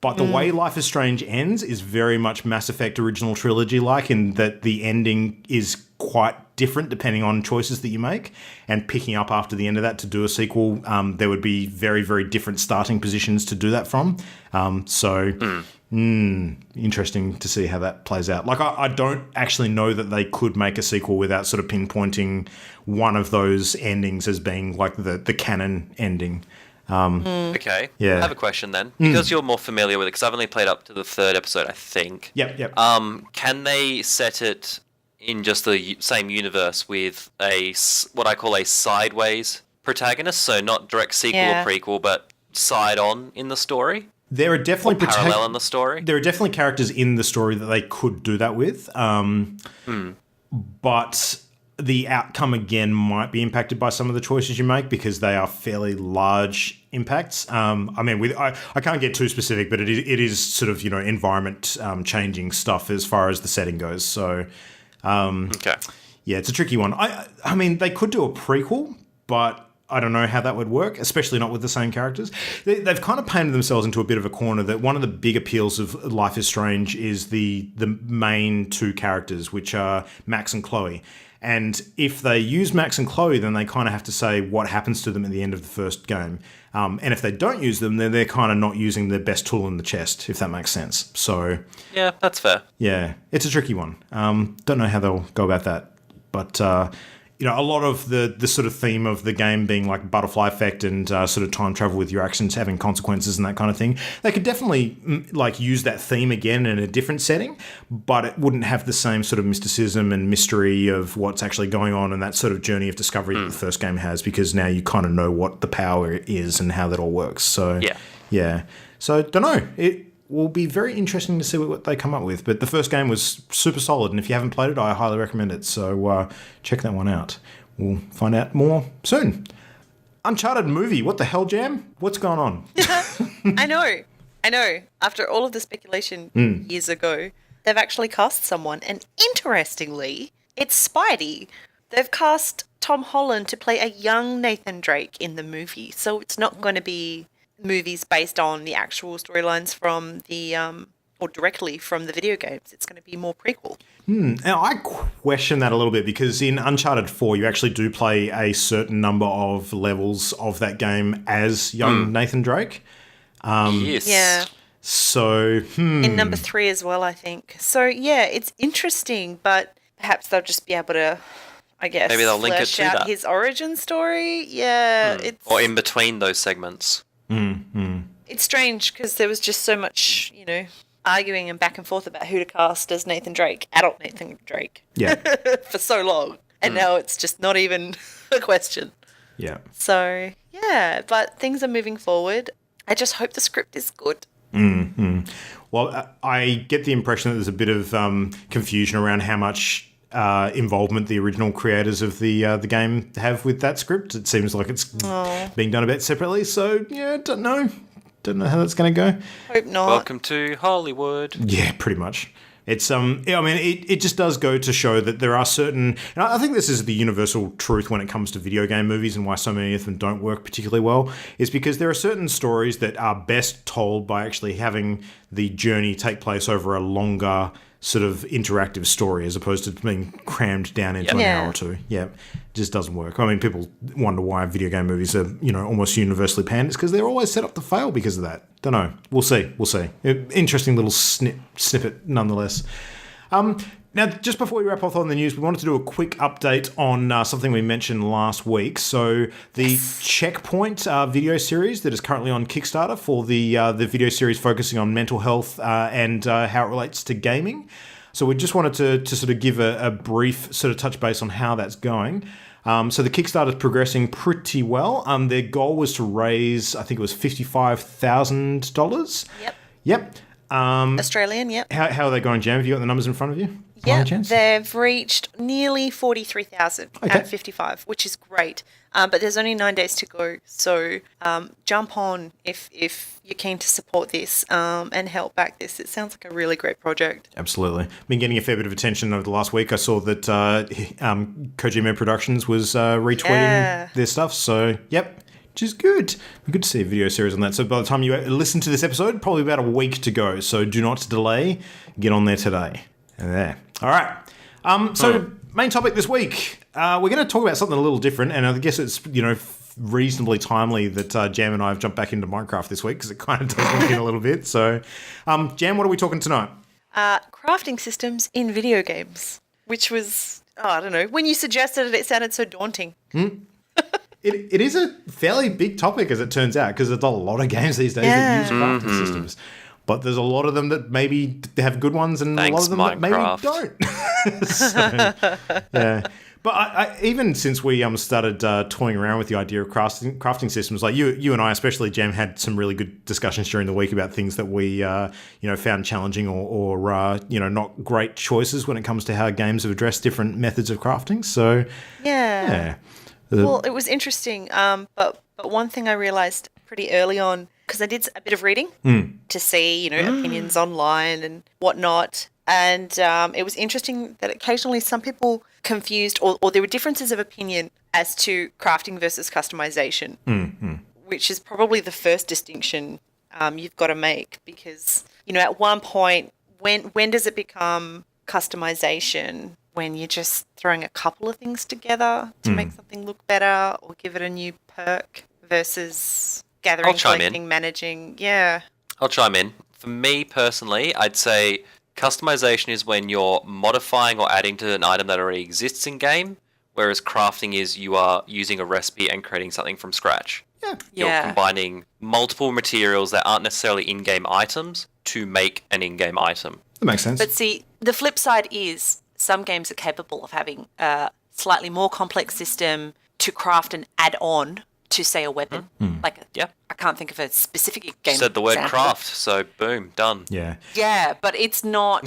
But the way Life is Strange ends is very much Mass Effect original trilogy-like, in that the ending is quite different depending on choices that you make. And picking up after the end of that to do a sequel, there would be very, very different starting positions to do that from. Interesting to see how that plays out. Like, I don't actually know that they could make a sequel without sort of pinpointing one of those endings as being like the canon ending. Okay. Yeah. I have a question then. Because you're more familiar with it, because I've only played up to the 3rd episode, I think. Yep. Can they set it in just the same universe with what I call a sideways protagonist? So not direct sequel or prequel, but side on in the story? There are definitely parallel in the story. There are definitely characters in the story that they could do that with. But the outcome again might be impacted by some of the choices you make, because they are fairly large impacts. I can't get too specific, but it is sort of, environment changing stuff as far as the setting goes. So, okay. Yeah, it's a tricky one. I mean, they could do a prequel, but I don't know how that would work, especially not with the same characters. They've kind of painted themselves into a bit of a corner that one of the big appeals of Life is Strange is the main two characters, which are Max and Chloe. And if they use Max and Chloe, then they kind of have to say what happens to them at the end of the first game. And if they don't use them, then they're kind of not using the best tool in the chest, if that makes sense. So yeah, that's fair. Yeah, it's a tricky one. Don't know how they'll go about that. But a lot of the sort of theme of the game being like butterfly effect and sort of time travel with your actions having consequences and that kind of thing. They could definitely like use that theme again in a different setting, but it wouldn't have the same sort of mysticism and mystery of what's actually going on and that sort of journey of discovery that the first game has, because now you kind of know what the power is and how that all works. So yeah. So don't know. It will be very interesting to see what they come up with. But the first game was super solid, and if you haven't played it, I highly recommend it. So check that one out. We'll find out more soon. Uncharted movie. What the hell, Jam? What's going on? I know. After all of the speculation years ago, they've actually cast someone. And interestingly, it's Spidey. They've cast Tom Holland to play a young Nathan Drake in the movie. So it's not going to be movies based on the actual storylines from the or directly from the video games. It's going to be more prequel. Now, I question that a little bit, because in Uncharted 4, you actually do play a certain number of levels of that game as young Nathan Drake. Yes. Yeah. So, In number 3 as well, I think. So, yeah, it's interesting, but perhaps they'll just be able to, I guess, Maybe they'll link it flesh to out that. his origin story. Yeah. It's, Or in between those segments. it's strange because there was just so much, arguing and back and forth about who to cast as Nathan Drake, adult Nathan Drake, yeah. for so long. And now it's just not even a question. Yeah. So, yeah, but things are moving forward. I just hope the script is good. Well, I get the impression that there's a bit of confusion around how much involvement the original creators of the game have with that script. It seems like it's being done a bit separately. So, yeah, don't know. Don't know how that's going to go. Hope not. Welcome to Hollywood. Yeah, pretty much. It's it just does go to show that there are certain, and I think this is the universal truth when it comes to video game movies and why so many of them don't work particularly well, is because there are certain stories that are best told by actually having the journey take place over a longer sort of interactive story as opposed to being crammed down into an hour or two. Yeah, it just doesn't work. I mean, people wonder why video game movies are, almost universally panned. It's because they're always set up to fail because of that. Don't know. We'll see. Interesting little snippet nonetheless. Now, just before we wrap up on the news, we wanted to do a quick update on something we mentioned last week. So the Checkpoint video series that is currently on Kickstarter for the video series focusing on mental health and how it relates to gaming. So we just wanted to sort of give a brief sort of touch base on how that's going. So the Kickstarter is progressing pretty well. Their goal was to raise, I think it was $55,000. Yep. Yep. Australian, yep. How are they going, Jam? Have you got the numbers in front of you? Yeah, they've reached nearly 43,000 at 55, which is great. But there's only 9 days to go, so jump on if you're keen to support this and help back this. It sounds like a really great project. Absolutely. Been getting a fair bit of attention over the last week. I saw that Kojima Productions was retweeting their stuff, so yep. Which is good. Good to see a video series on that. So by the time you listen to this episode, probably about a week to go. So do not delay. Get on there today. And there. All right. So main topic this week. We're going to talk about something a little different. And I guess it's, reasonably timely that Jam and I have jumped back into Minecraft this week because it kind of does link in a little bit. So, Jam, what are we talking tonight? Crafting systems in video games, which was, I don't know, when you suggested it, it sounded so daunting. It is a fairly big topic, as it turns out, because there's a lot of games these days that use crafting systems. But there's a lot of them that maybe have good ones and a lot of them Minecraft. that maybe don't. So, yeah. But I even since we started toying around with the idea of crafting systems, like you and I, especially Jam, had some really good discussions during the week about things that we found challenging or not great choices when it comes to how games have addressed different methods of crafting. So yeah. Well, it was interesting, but one thing I realised pretty early on, because I did a bit of reading to see, opinions online and whatnot, and it was interesting that occasionally some people confused or there were differences of opinion as to crafting versus customization, which is probably the first distinction you've got to make, because, at one point, when does it become customization? When you're just throwing a couple of things together to make something look better or give it a new perk versus gathering, collecting, managing. Yeah. I'll chime in. For me personally, I'd say customization is when you're modifying or adding to an item that already exists in game, whereas crafting is you are using a recipe and creating something from scratch. Yeah. You're combining multiple materials that aren't necessarily in-game items to make an in-game item. That makes sense. But see, the flip side is some games are capable of having a slightly more complex system to craft and add on to, say, a weapon. Like, I can't think of a specific game. Said the word example. craft, so boom, done. Yeah. Yeah, but it's not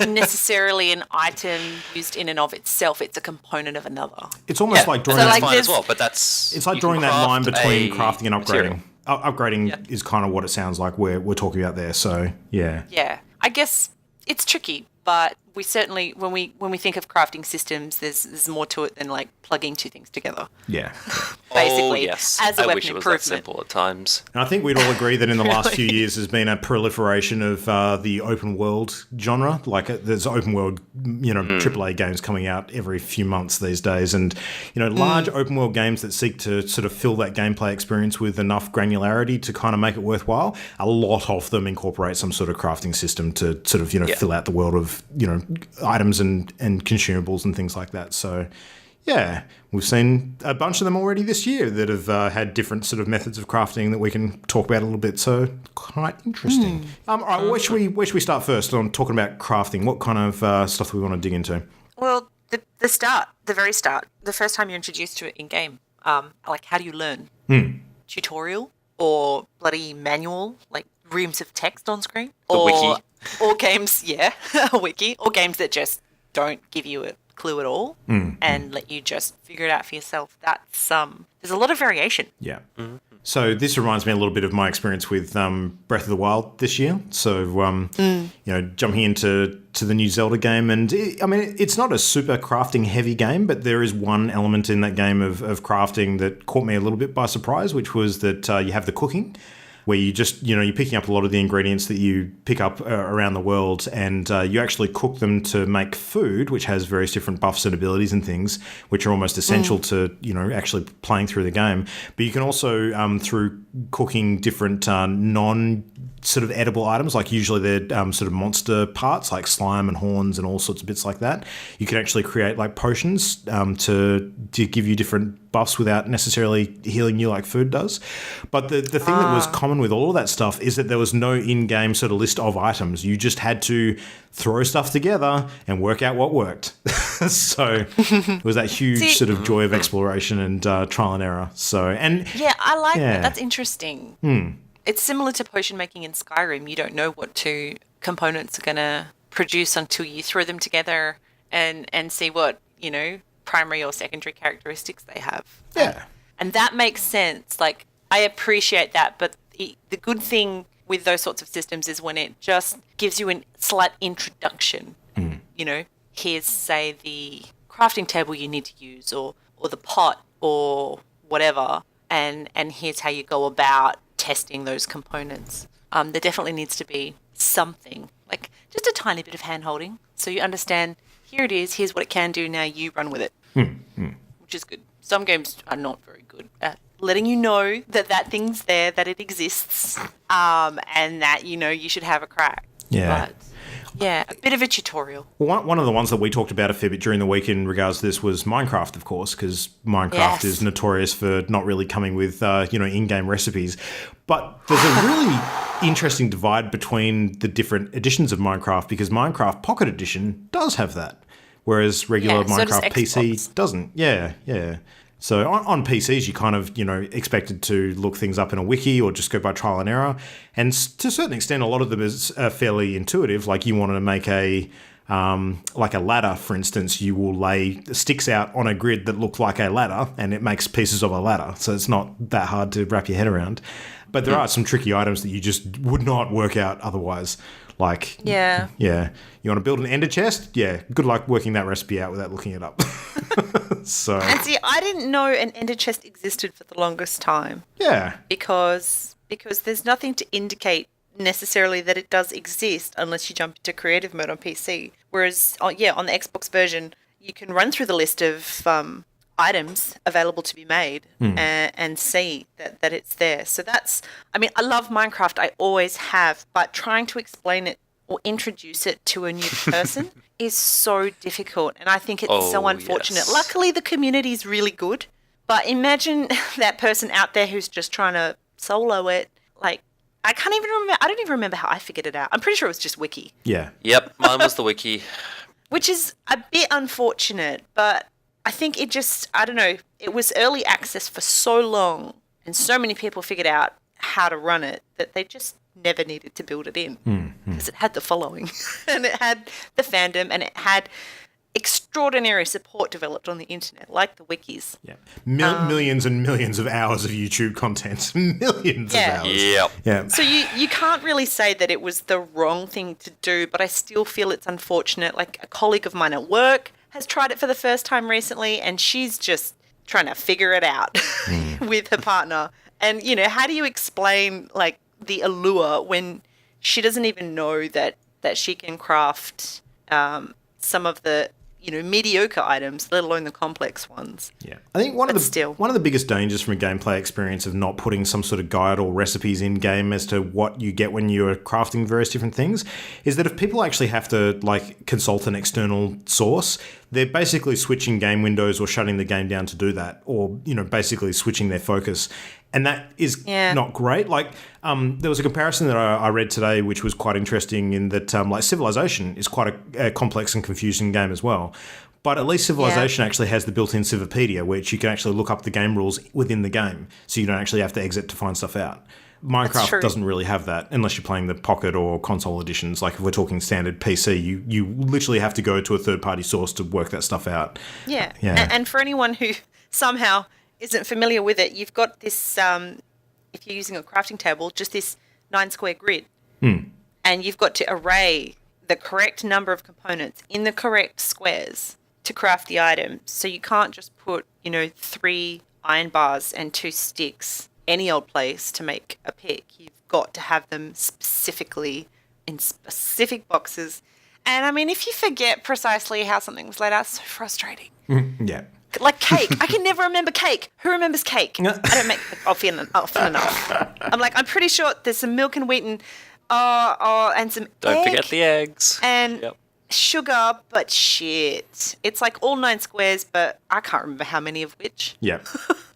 necessarily an item used in and of itself. It's a component of another. It's almost like drawing So, That's like, fine as there's- well, but that's... It's like you can drawing that line craft between a crafting and upgrading. material. Upgrading is kind of what it sounds like we're talking about there. So yeah. Yeah, I guess it's tricky, but we certainly, when we think of crafting systems, there's more to it than like plugging two things together. Yeah. Basically, oh, yes. as a I weapon wish it was that improvement. simple at times. And I think we'd all agree that in the last few years there's been a proliferation of the open world genre. Like there's open world, AAA games coming out every few months these days, and large open world games that seek to sort of fill that gameplay experience with enough granularity to kind of make it worthwhile. A lot of them incorporate some sort of crafting system to sort of fill out the world of items and consumables and things like that. So. Yeah, we've seen a bunch of them already this year that have had different sort of methods of crafting that we can talk about a little bit. So quite interesting. All right, where should we start first on talking about crafting? What kind of stuff do we want to dig into? Well, the very start, the first time you're introduced to it in game, like how do you learn? Tutorial or bloody manual, like reams of text on screen, wiki. or games, a wiki, or games that just don't give you a clue at all and let you just figure it out for yourself. That's there's a lot of variation. Yeah. So this reminds me a little bit of my experience with Breath of the Wild this year. So jumping into the new Zelda game, and it's not a super crafting heavy game, but there is one element in that game of crafting that caught me a little bit by surprise, which was that you have the cooking, where you just, you're picking up a lot of the ingredients that you pick up around the world, and you actually cook them to make food, which has various different buffs and abilities and things, which are almost essential to, actually playing through the game. But you can also, through cooking different non sort of edible items, like usually they're sort of monster parts like slime and horns and all sorts of bits like that. You can actually create like potions to give you different buffs without necessarily healing you like food does. But the thing that was common with all of that stuff is that there was no in-game sort of list of items. You just had to throw stuff together and work out what worked. So it was that huge sort of joy of exploration and trial and error. So Yeah, I like that. That's interesting. It's similar to potion making in Skyrim. You don't know what two components are going to produce until you throw them together and see what, primary or secondary characteristics they have. Yeah. And that makes sense. Like, I appreciate that. But the good thing with those sorts of systems is when it just gives you a slight introduction. Here's, say, the crafting table you need to use or the pot or whatever. And here's how you go about testing those components. There definitely needs to be something, like just a tiny bit of hand-holding, so you understand, here it is, here's what it can do, now you run with it. Which is good. Some games are not very good at letting you know that thing's there, that it exists, and that, you should have a crack. Yeah. But, yeah, a bit of a tutorial. Well, one of the ones that we talked about a fair bit during the week in regards to this was Minecraft, of course, because Minecraft is notorious for not really coming with, in-game recipes. But there's a really interesting divide between the different editions of Minecraft, because Minecraft Pocket Edition does have that, whereas regular so does Minecraft PC Xbox. doesn't. Yeah. So on PCs, you kind of, expected to look things up in a wiki or just go by trial and error. And to a certain extent, a lot of them is fairly intuitive. Like you wanted to make a ladder, for instance, you will lay sticks out on a grid that look like a ladder and it makes pieces of a ladder. So it's not that hard to wrap your head around. But there are some tricky items that you just would not work out otherwise. Like, Yeah. you want to build an ender chest? Yeah, good luck working that recipe out without looking it up. So, And see, I didn't know an ender chest existed for the longest time. yeah. Because there's nothing to indicate necessarily that it does exist unless you jump into creative mode on PC. Whereas, on the Xbox version, you can run through the list of items available to be made and see that it's there. So I love Minecraft, I always have, but trying to explain it or introduce it to a new person is so difficult. And I think it's so Oh, unfortunate. yes. Luckily, the community is really good. But imagine that person out there who's just trying to solo it. Like, I can't even remember. I don't even remember how I figured it out. I'm pretty sure it was just wiki, Yeah. Yep, mine was the wiki. which is a bit unfortunate. But I think it just, I don't know, it was early access for so long and so many people figured out how to run it that they just never needed to build it in because it had the following and it had the fandom and it had extraordinary support developed on the internet, like the wikis. Yeah. Millions and millions of hours of YouTube content. Millions Yeah. of hours. Yep. Yeah. So you can't really say that it was the wrong thing to do, but I still feel it's unfortunate. Like a colleague of mine at work has tried it for the first time recently and she's just trying to figure it out with her partner. And, you know, how do you explain like the allure when she doesn't even know that she can craft some of the, you know, mediocre items, let alone the complex ones. Yeah, I think one of still. the biggest dangers from a gameplay experience of not putting some sort of guide or recipes in game as to what you get when you're crafting various different things is that if people actually have to like consult an external source, they're basically switching game windows or shutting the game down to do that, or you know, basically switching their focus. And that is not great. Like, there was a comparison that I read today, which was quite interesting in that, like, Civilization is quite a complex and confusing game as well. But at least Civilization actually has the built-in Civipedia, which you can actually look up the game rules within the game, so you don't actually have to exit to find stuff out. Minecraft doesn't really have that, unless you're playing the Pocket or console editions. Like, if we're talking standard PC, you literally have to go to a third-party source to work that stuff out. Yeah. And for anyone who somehow isn't familiar with it, you've got this, if you're using a crafting table, just this 9-square grid. And you've got to array the correct number of components in the correct squares to craft the item. So you can't just put, you know, 3 iron bars and 2 sticks any old place to make a pick. You've got to have them specifically in specific boxes. And I mean, if you forget precisely how something was laid out, it's so frustrating. Yeah. Like cake. I can never remember cake. Who remembers cake? I don't make often enough. I'm like, I'm pretty sure there's some milk and wheat and some Don't egg forget the eggs. and sugar, but shit. It's like all 9 squares, but I can't remember how many of which. Yeah.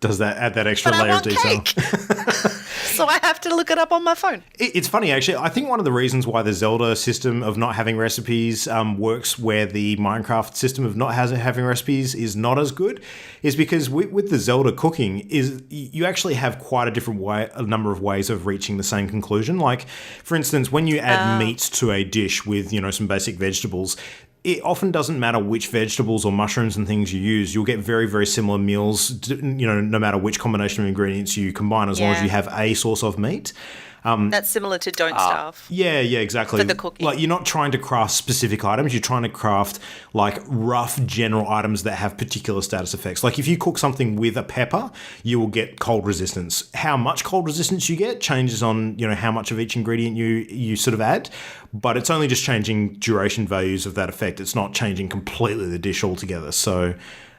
Does that add that extra But I layer of want detail? cake. So I have to look it up on my phone. It's funny, actually. I think one of the reasons why the Zelda system of not having recipes works where the Minecraft system of not having recipes is not as good is because with the Zelda cooking, is you actually have quite a number of ways of reaching the same conclusion. Like, for instance, when you add meat to a dish with, you know, some basic vegetables, it often doesn't matter which vegetables or mushrooms and things you use. You'll get very, very similar meals, you know, no matter which combination of ingredients you combine, as long as you have a source of meat. That's similar to Don't Starve. Yeah, exactly. For the cooking. Like, you're not trying to craft specific items. You're trying to craft, like, rough general items that have particular status effects. Like, if you cook something with a pepper, you will get cold resistance. How much cold resistance you get changes on, you know, how much of each ingredient you sort of add. But it's only just changing duration values of that effect. It's not changing completely the dish altogether. So...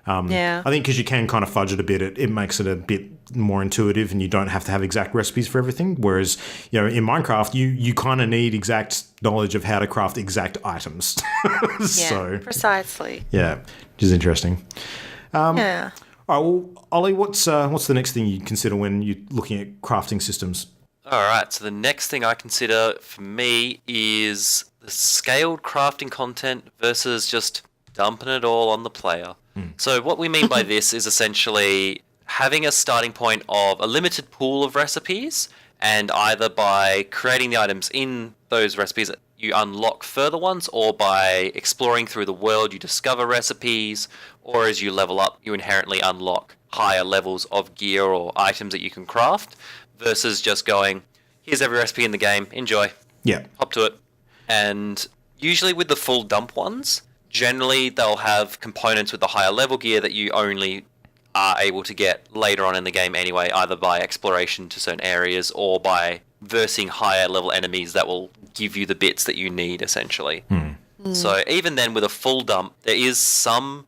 I think because you can kind of fudge it a bit, it makes it a bit more intuitive and you don't have to have exact recipes for everything. Whereas, you know, in Minecraft, you kind of need exact knowledge of how to craft exact items. So, precisely. Yeah, which is interesting. Yeah. All right, well, Ollie, what's the next thing you consider when you're looking at crafting systems? All right, so the next thing I consider for me is the scaled crafting content versus just dumping it all on the player. So what we mean by this is essentially having a starting point of a limited pool of recipes, and either by creating the items in those recipes you unlock further ones, or by exploring through the world you discover recipes, or as you level up you inherently unlock higher levels of gear or items that you can craft, versus just going, here's every recipe in the game, enjoy. Yeah. Hop to it. And usually with the full dump ones, generally they'll have components with the higher level gear that you only are able to get later on in the game anyway, either by exploration to certain areas or by versing higher level enemies that will give you the bits that you need, essentially. So even then, with a full dump, there is some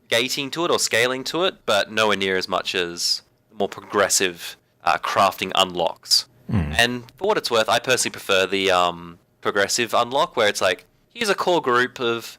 gating to it or scaling to it, but nowhere near as much as the more progressive crafting unlocks. And for what it's worth, I personally prefer the progressive unlock where it's like, here's a core group of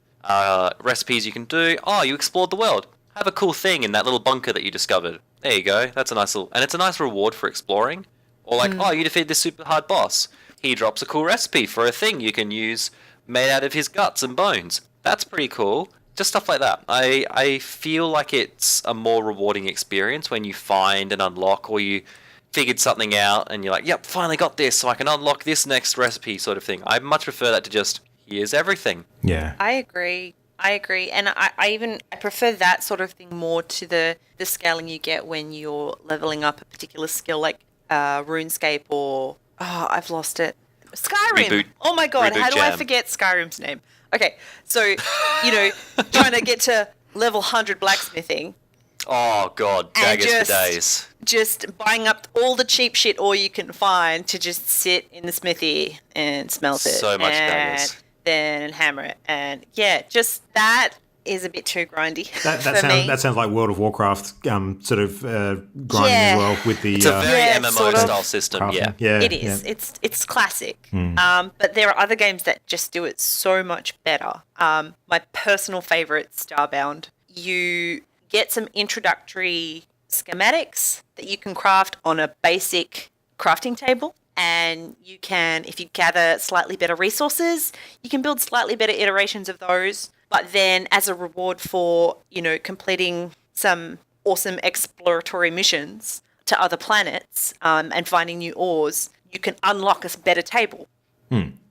recipes you can do. Oh, you explored the world. Have a cool thing in that little bunker that you discovered. There you go. That's a nice little... And it's a nice reward for exploring. Or like, oh, you defeated this super hard boss. He drops a cool recipe for a thing you can use made out of his guts and bones. That's pretty cool. Just stuff like that. I feel like it's a more rewarding experience when you find an unlock or you figured something out and you're like, yep, finally got this, so I can unlock this next recipe sort of thing. I much prefer that to just, here's everything. Yeah. I agree. And I prefer that sort of thing more to the scaling you get when you're leveling up a particular skill, like RuneScape or... Oh, I've lost it. Skyrim. Reboot. Oh my god, Reboot how do I Jam. forget Skyrim's name? Okay, so, trying to get to level 100 blacksmithing. Oh god, And daggers for days. Just buying up all the cheap shit all you can find to just sit in the smithy and smelt it. So much and daggers. then hammer it. And yeah, just that is a bit too grindy for me. That sounds like World of Warcraft sort of grinding Yeah. as well with the... It's a very Yeah, MMO sort of. style system, crafting. yeah. Yeah. It is. yeah. It's classic. But there are other games that just do it so much better. My personal favorite, Starbound. You get some introductory schematics that you can craft on a basic crafting table. And you can, if you gather slightly better resources, you can build slightly better iterations of those. But then as a reward for, completing some awesome exploratory missions to other planets and finding new ores, you can unlock a better table,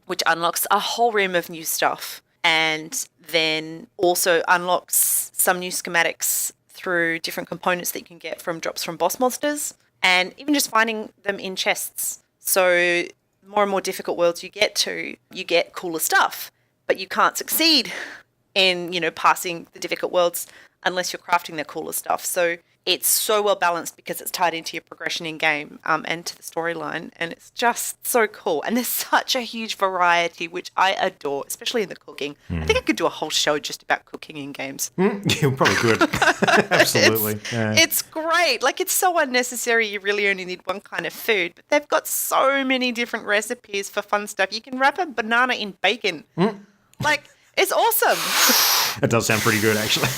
which unlocks a whole realm of new stuff. And then also unlocks some new schematics through different components that you can get from drops from boss monsters. And even just finding them in chests. So more and more difficult worlds you get to, you get cooler stuff. But you can't succeed in, passing the difficult worlds unless you're crafting the cooler stuff. So it's so well balanced because it's tied into your progression in game and to the storyline, and it's just so cool. And there's such a huge variety, which I adore, especially in the cooking. I think I could do a whole show just about cooking in games. You probably could. Absolutely. Yeah. It's great. Like, it's so unnecessary. You really only need one kind of food, but they've got so many different recipes for fun stuff. You can wrap a banana in bacon. Like, it's awesome. It does sound pretty good, actually.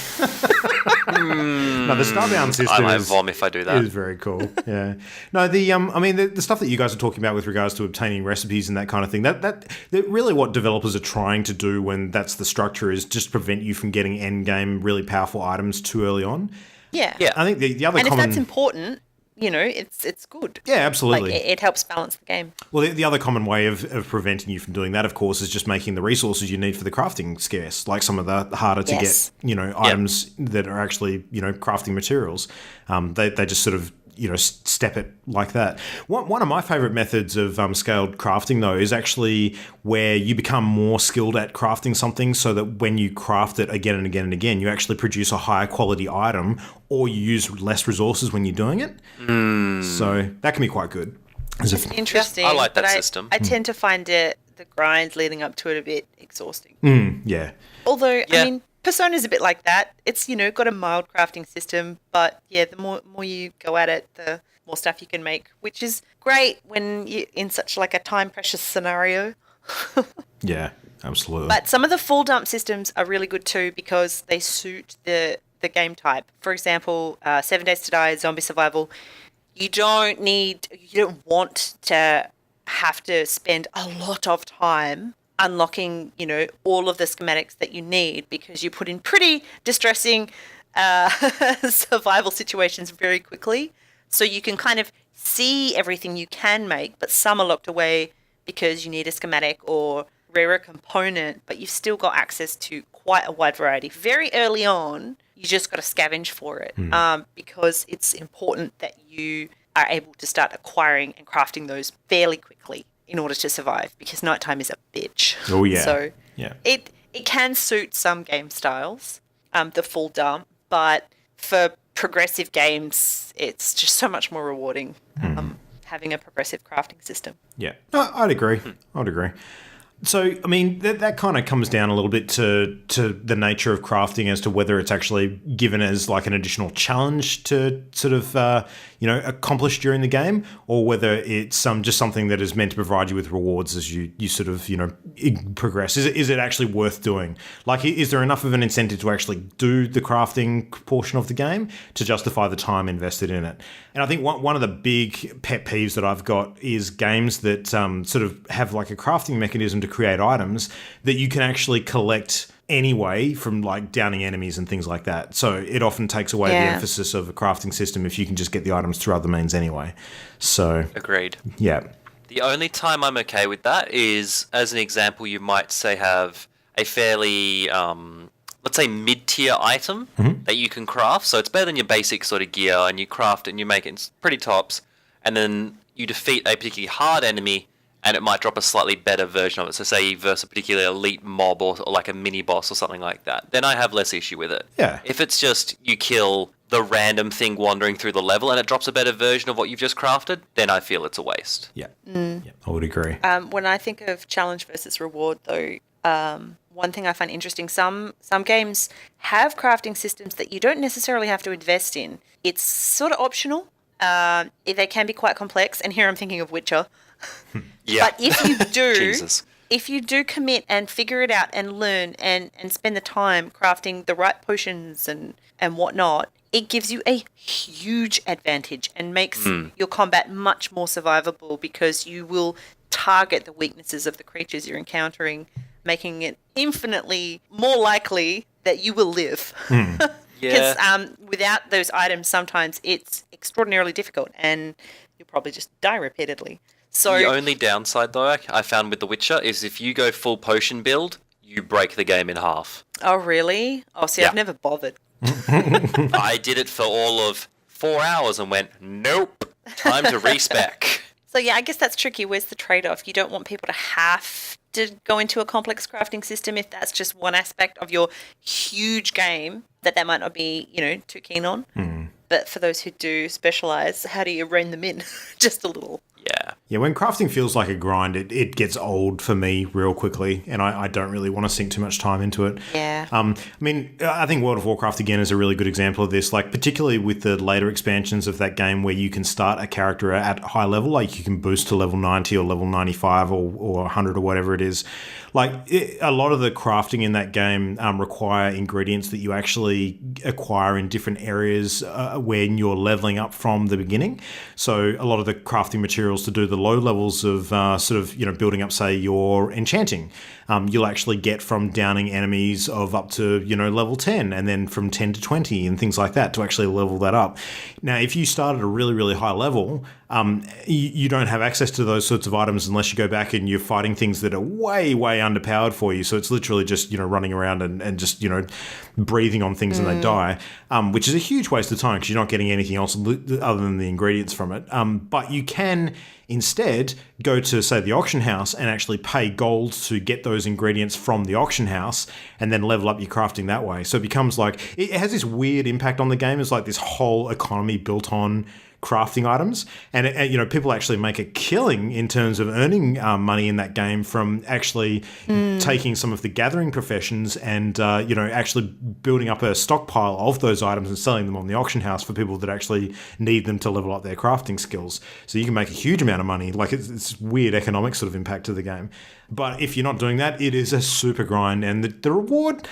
No, the Starbound system I might is, vom if I do that. is very cool. Yeah. No, the stuff that you guys are talking about with regards to obtaining recipes and that kind of thing, that really what developers are trying to do when that's the structure is just prevent you from getting end game really powerful items too early on. Yeah. Yeah. I think the other And common... if that's important, it's good. Yeah, absolutely. Like, it helps balance the game. Well, the other common way of preventing you from doing that, of course, is just making the resources you need for the crafting scarce, like some of the harder to Yes. get, items that are actually, crafting materials. They just sort of, step it like that. One of my favorite methods of scaled crafting, though, is actually where you become more skilled at crafting something so that when you craft it again and again and again, you actually produce a higher quality item or you use less resources when you're doing it. So that can be quite good. Interesting. I like that but system. I tend to find the grind leading up to it a bit exhausting. Yeah. Although, Yeah. I mean, Persona's a bit like that. It's, got a mild crafting system, but yeah, the more you go at it, the more stuff you can make, which is great when you're in such like a time precious scenario. Yeah, absolutely. But some of the full dump systems are really good too because they suit the game type. For example, 7 Days to Die, zombie survival. You don't want to have to spend a lot of time unlocking, all of the schematics that you need because you put in pretty distressing survival situations very quickly. So you can kind of see everything you can make, but some are locked away because you need a schematic or rarer component, but you've still got access to quite a wide variety. Very early on, you just got to scavenge for it because it's important that you are able to start acquiring and crafting those fairly quickly in order to survive, because nighttime is a bitch. Oh, yeah. So Yeah. it can suit some game styles, the full dump, but for progressive games, it's just so much more rewarding having a progressive crafting system. Yeah, no, I'd agree. I'd agree. So, I mean, that kind of comes down a little bit to the nature of crafting as to whether it's actually given as like an additional challenge to sort of, accomplish during the game, or whether it's just something that is meant to provide you with rewards as you sort of, progress. Is it actually worth doing? Like, is there enough of an incentive to actually do the crafting portion of the game to justify the time invested in it? And I think one of the big pet peeves that I've got is games that sort of have like a crafting mechanism to create items that you can actually collect anyway from like downing enemies and things like that. So it often takes away the emphasis of a crafting system if you can just get the items through other means anyway. So agreed. Yeah. The only time I'm okay with that is, as an example, you might say have a fairly, let's say, mid-tier item that you can craft. So it's better than your basic sort of gear, and you craft it and you make it pretty tops, and then you defeat a particularly hard enemy, and it might drop a slightly better version of it. So say versus a particularly elite mob or like a mini-boss or something like that. Then I have less issue with it. Yeah. If it's just you kill the random thing wandering through the level and it drops a better version of what you've just crafted, then I feel it's a waste. Yeah. Yeah, I would agree. When I think of challenge versus reward, though, one thing I find interesting, some games have crafting systems that you don't necessarily have to invest in. It's sort of optional. They can be quite complex, and here I'm thinking of Witcher. Yeah. But if you do, Jesus. if you do commit and figure it out and learn and spend the time crafting the right potions and whatnot, it gives you a huge advantage and makes your combat much more survivable, because you will target the weaknesses of the creatures you're encountering, making it infinitely more likely that you will live. Because without those items, sometimes it's extraordinarily difficult and you'll probably just die repeatedly. So the only downside, though, I found with The Witcher is if you go full potion build, you break the game in half. Oh, really? Oh, see, I've never bothered. I did it for all of 4 hours and went, nope, time to respec. So, yeah, I guess that's tricky. Where's the trade-off? You don't want people to have to go into a complex crafting system if that's just one aspect of your huge game that they might not be, too keen on. But for those who do specialize, how do you rein them in just a little? Yeah. Yeah, when crafting feels like a grind, it gets old for me real quickly, and I don't really want to sink too much time into it. Yeah. I think World of Warcraft, again, is a really good example of this, like particularly with the later expansions of that game where you can start a character at high level, like you can boost to level 90 or level 95 or 100 or whatever it is. Like, a lot of the crafting in that game require ingredients that you actually acquire in different areas when you're leveling up from the beginning. So a lot of the crafting materials to do the low levels of building up, say, your enchanting, you'll actually get from downing enemies of up to, level 10, and then from 10 to 20 and things like that to actually level that up. Now, if you start at a really, really high level, you don't have access to those sorts of items unless you go back and you're fighting things that are way, way underpowered for you. So it's literally just, running around and just, breathing on things and they die, which is a huge waste of time because you're not getting anything else other than the ingredients from it. But you can instead go to, say, the auction house and actually pay gold to get those ingredients from the auction house and then level up your crafting that way. So it becomes like, it has this weird impact on the game. It's like this whole economy built on crafting items, and people actually make a killing in terms of earning money in that game from actually taking some of the gathering professions and actually building up a stockpile of those items and selling them on the auction house for people that actually need them to level up their crafting skills. So you can make a huge amount of money. Like, it's weird economic sort of impact to the game. But if you're not doing that, it is a super grind, and the reward,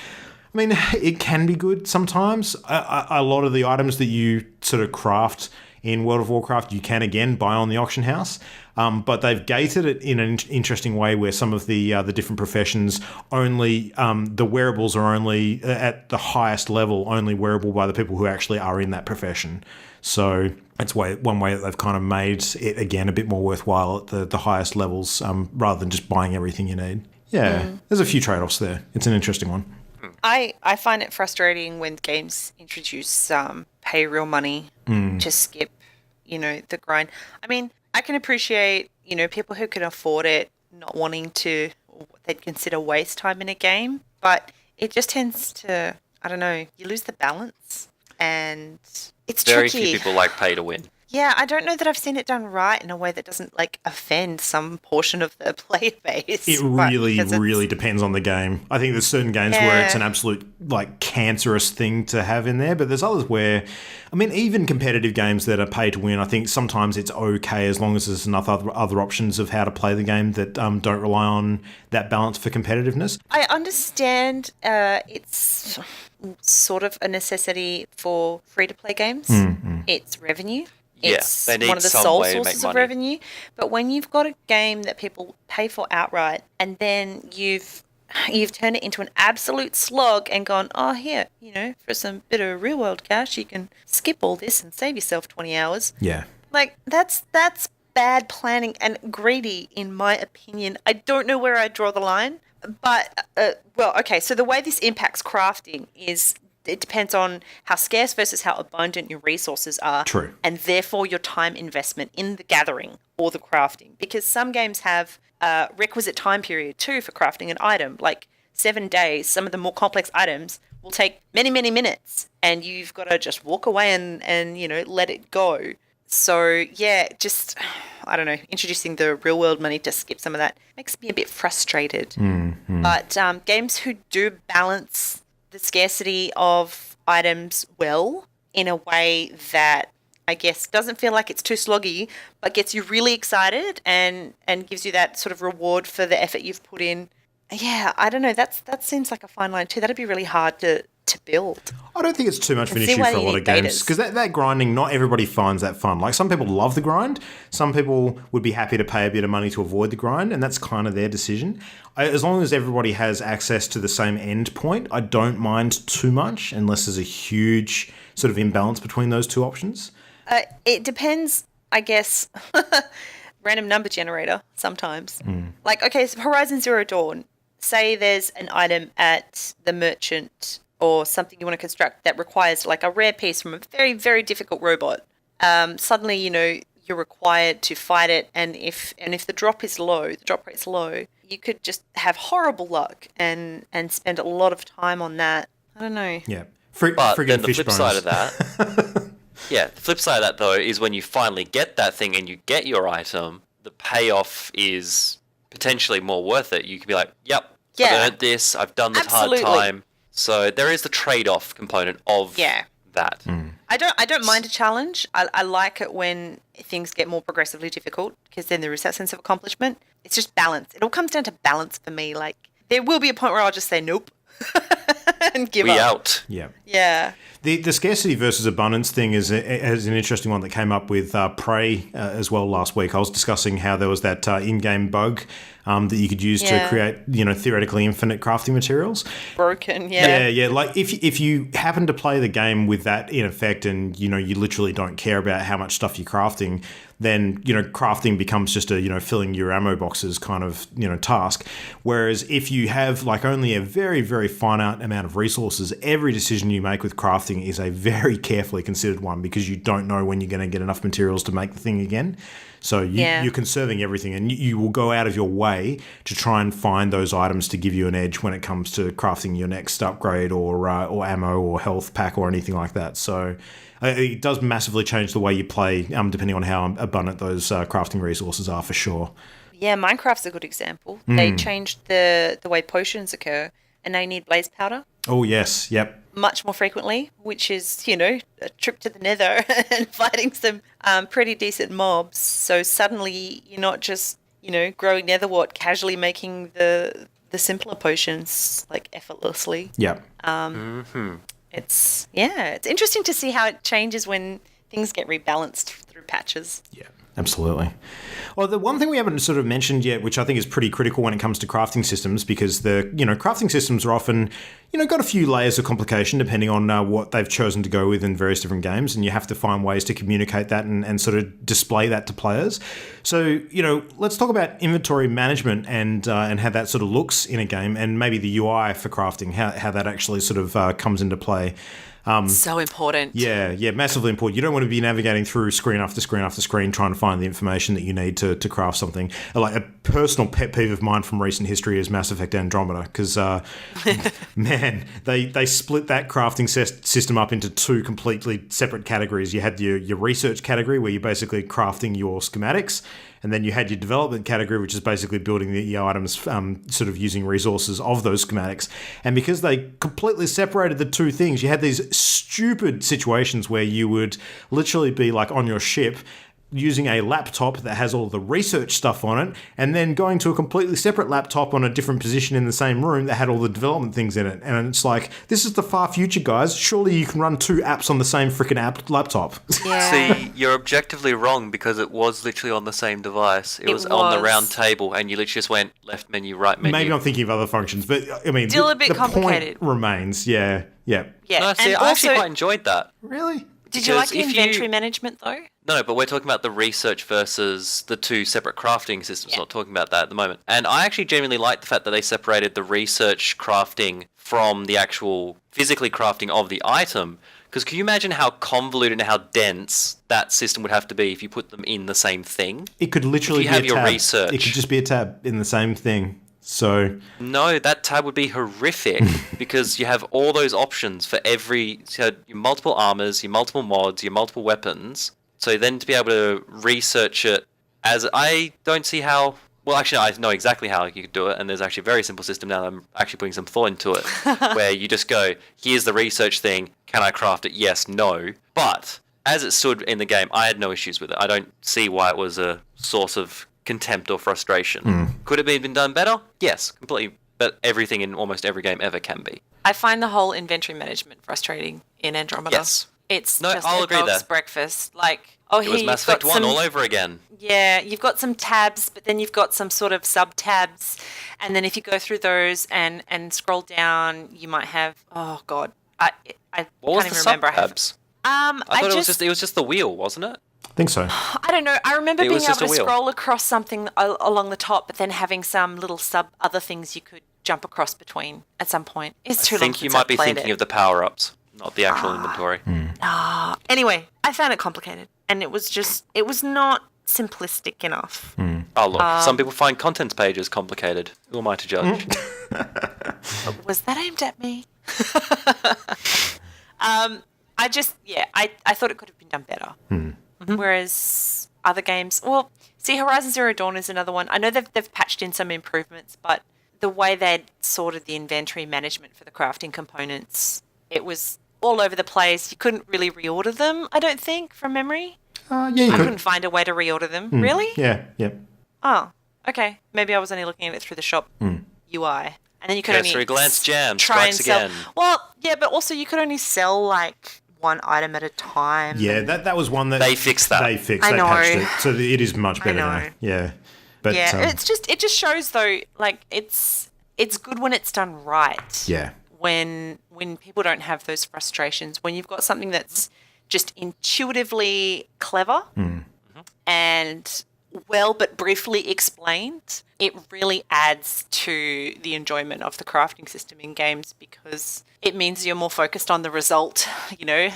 I mean, it can be good sometimes. A lot of the items that you sort of craft in World of Warcraft, you can again buy on the auction house, but they've gated it in an interesting way where some of the different professions only the wearables are only at the highest level, only wearable by the people who actually are in that profession. So that's one way that they've kind of made it again a bit more worthwhile at the highest levels, rather than just buying everything you need. Yeah, there's a few trade-offs there. It's an interesting one. I find it frustrating when games introduce pay real money to skip, the grind. I mean, I can appreciate, people who can afford it not wanting to, or what they'd consider waste time in a game, but it just tends to, I don't know, you lose the balance, and it's Very tricky. few people like pay to win. Yeah, I don't know that I've seen it done right in a way that doesn't like offend some portion of the player base. It really, really depends on the game. I think there's certain games where it's an absolute like cancerous thing to have in there, but there's others where, I mean, even competitive games that are pay to win, I think sometimes it's okay as long as there's enough other options of how to play the game that don't rely on that balance for competitiveness. I understand it's sort of a necessity for free-to-play games. It's revenue. It's they need one of the some sole way to make sources of money. revenue. But when you've got a game that people pay for outright, and then you've turned it into an absolute slog and gone, oh, here, for some bit of real-world cash, you can skip all this and save yourself 20 hours. Yeah. Like, that's bad planning and greedy, in my opinion. I don't know where I draw the line. But, okay, so the way this impacts crafting is it depends on how scarce versus how abundant your resources are. True. And therefore your time investment in the gathering or the crafting. Because some games have a requisite time period too for crafting an item. Like 7 days, some of the more complex items will take many, many minutes. And you've got to just walk away and let it go. So, yeah, just, I don't know, introducing the real world money to skip some of that makes me a bit frustrated. But games who do balance the scarcity of items well in a way that I guess doesn't feel like it's too sloggy, but gets you really excited and gives you that sort of reward for the effort you've put in. Yeah, I don't know. That seems like a fine line too. That'd be really hard to build. I don't think it's too much of an see issue why for a you lot need of games betas. because that grinding, not everybody finds that fun. Like some people love the grind, some people would be happy to pay a bit of money to avoid the grind, and that's kind of their decision. As long as everybody has access to the same end point, I don't mind too much unless there's a huge sort of imbalance between those two options. It depends, I guess. Random number generator sometimes. Like, okay, so Horizon Zero Dawn. Say there's an item at the merchant or something you want to construct that requires like a rare piece from a very, very difficult robot. Suddenly, you're required to fight it, and if the drop is low, the drop rate's low, you could just have horrible luck and spend a lot of time on that. I don't know. Yeah. But then the fish flip bonus. side of that, the flip side of that though is when you finally get that thing and you get your item, the payoff is potentially more worth it. You can be like, "Yep, I've earned this. I've done this Absolutely. hard time." So there is the trade-off component of that. I don't mind a challenge. I like it when things get more progressively difficult because then there is that sense of accomplishment. It's just balance. It all comes down to balance for me. Like there will be a point where I'll just say nope and give We up. out. Yeah. Yeah. The scarcity versus abundance thing is an interesting one that came up with Prey as well last week. I was discussing how there was that in-game bug that you could use to create, theoretically infinite crafting materials. Broken, Yeah. Like if you happen to play the game with that in effect, and you literally don't care about how much stuff you're crafting, then crafting becomes just a filling your ammo boxes kind of task. Whereas if you have like only a very, very finite amount of resources, every decision you make with crafting is a very carefully considered one because you don't know when you're going to get enough materials to make the thing again. So you're conserving everything, and you will go out of your way to try and find those items to give you an edge when it comes to crafting your next upgrade or ammo or health pack or anything like that. So it does massively change the way you play, depending on how abundant those crafting resources are, for sure. Yeah, Minecraft's a good example. They changed the way potions occur, and they need blaze powder Oh, yes. Yep. much more frequently, which is, a trip to the nether and fighting some pretty decent mobs. So suddenly you're not just, growing netherwort, casually making the simpler potions, like, effortlessly. Yep. It's interesting to see how it changes when things get rebalanced through patches. Yeah, absolutely. Well, the one thing we haven't sort of mentioned yet, which I think is pretty critical when it comes to crafting systems, because crafting systems are often, got a few layers of complication depending on what they've chosen to go with in various different games, and you have to find ways to communicate that and sort of display that to players. So, let's talk about inventory management and how that sort of looks in a game, and maybe the UI for crafting, how that actually sort of comes into play. So important. Yeah, massively important. You don't want to be navigating through screen after screen after screen trying to find the information that you need to craft something. Like a personal pet peeve of mine from recent history is Mass Effect Andromeda because, man, they split that crafting system up into two completely separate categories. You had your research category where you're basically crafting your schematics, and then you had your development category, which is basically building the items, sort of using resources of those schematics. And because they completely separated the two things, you had these stupid situations where you would literally be like on your ship using a laptop that has all the research stuff on it, and then going to a completely separate laptop on a different position in the same room that had all the development things in it. And it's like, this is the far future, guys. Surely you can run two apps on the same freaking laptop. Yeah. See, you're objectively wrong because it was literally on the same device. It was on the round table, and you literally just went left menu, right menu. Maybe I'm thinking of other functions, but I mean, Still a bit complicated. Point remains. Yeah. Yeah. No, see, I actually quite enjoyed that. Really? Did you like Because the if you- inventory management though? No, but we're talking about the research versus the two separate crafting systems. Yeah. Not talking about that at the moment. And I actually genuinely like the fact that they separated the research crafting from the actual physically crafting of the item. Because can you imagine how convoluted and how dense that system would have to be if you put them in the same thing? It could literally If you be have a your tab. research. It could just be a tab in the same thing. So No, that tab would be horrific because you have all those options for every so your multiple armors, your multiple mods, your multiple weapons. So then to be able to research it as I don't see how. Well, actually, I know exactly how you could do it, and there's actually a very simple system now that I'm actually putting some thought into it, where you just go, here's the research thing, can I craft it? Yes, no. But as it stood in the game, I had no issues with it. I don't see why it was a source of contempt or frustration. Could it have been done better? Yes, completely. But everything in almost every game ever can be. I find the whole inventory management frustrating in Andromeda. Yes. It's No, just I'll a agree dog's there. breakfast. Like, oh, It here was you've Mass got Effect 1 some, all over again. Yeah, you've got some tabs, but then you've got some sort of sub-tabs. And then if you go through those and scroll down, you might have, oh, God. I What was can't the even remember. sub-tabs? I I thought just, it was just the wheel, wasn't it? I think so. I don't know. I remember It being was able just a to wheel. scroll across something along the top, but then having some little other things you could jump across between at some point. It's too I long think you since might I've be played thinking it. of the power-ups, not the actual inventory. Anyway, I found it complicated, and it was not simplistic enough. Oh, look, some people find contents pages complicated. Who am I to judge? Was that aimed at me? I thought it could have been done better. Whereas other games, well, see, Horizon Zero Dawn is another one. I know they've patched in some improvements, but the way they'd sorted the inventory management for the crafting components, it was all over the place. You couldn't really reorder them, I don't think, from memory. Yeah, you I could. couldn't find a way to reorder them. Really? Yeah. Oh, okay. Maybe I was only looking at it through the shop UI. And then you could Cursory only glance jam try and strikes sell. again. Well, yeah, but also you could only sell like one item at a time. Yeah, that was one that They fixed that. They fixed. I They know. patched it, so it is much better know. now. Yeah, but Yeah, it just shows though, like it's good when it's done right. yeah, When people don't have those frustrations, when you've got something that's just intuitively clever and well but briefly explained, it really adds to the enjoyment of the crafting system in games because it means you're more focused on the result,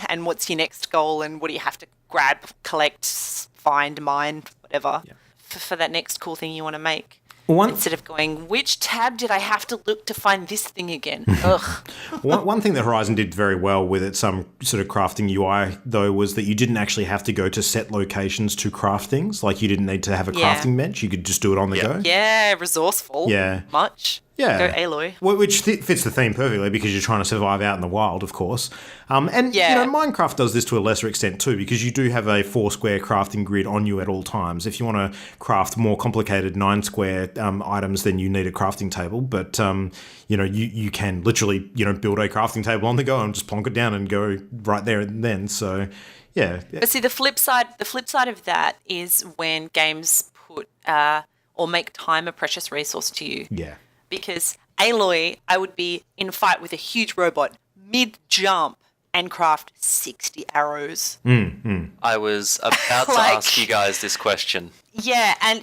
and what's your next goal and what do you have to grab, collect, find, mine, whatever, for that next cool thing you want to make. Instead of going, which tab did I have to look to find this thing again? Ugh. One thing that Horizon did very well with its sort of crafting UI, though, was that you didn't actually have to go to set locations to craft things. Like, you didn't need to have a Yeah. crafting bench. You could just do it on the go. Yeah, resourceful. Yeah. Much. Yeah. Go Aloy. Which fits the theme perfectly because you're trying to survive out in the wild, of course. And, Yeah. Minecraft does this to a lesser extent too because you do have a 4-square crafting grid on you at all times. If you want to craft more complicated 9-square items, then you need a crafting table. But, you can literally, build a crafting table on the go and just plonk it down and go right there and then. So, yeah. But see, the flip side of that is when games put or make time a precious resource to you. Yeah. Because Aloy, I would be in a fight with a huge robot mid-jump and craft 60 arrows. I was about to Like- ask you guys this question. Yeah, and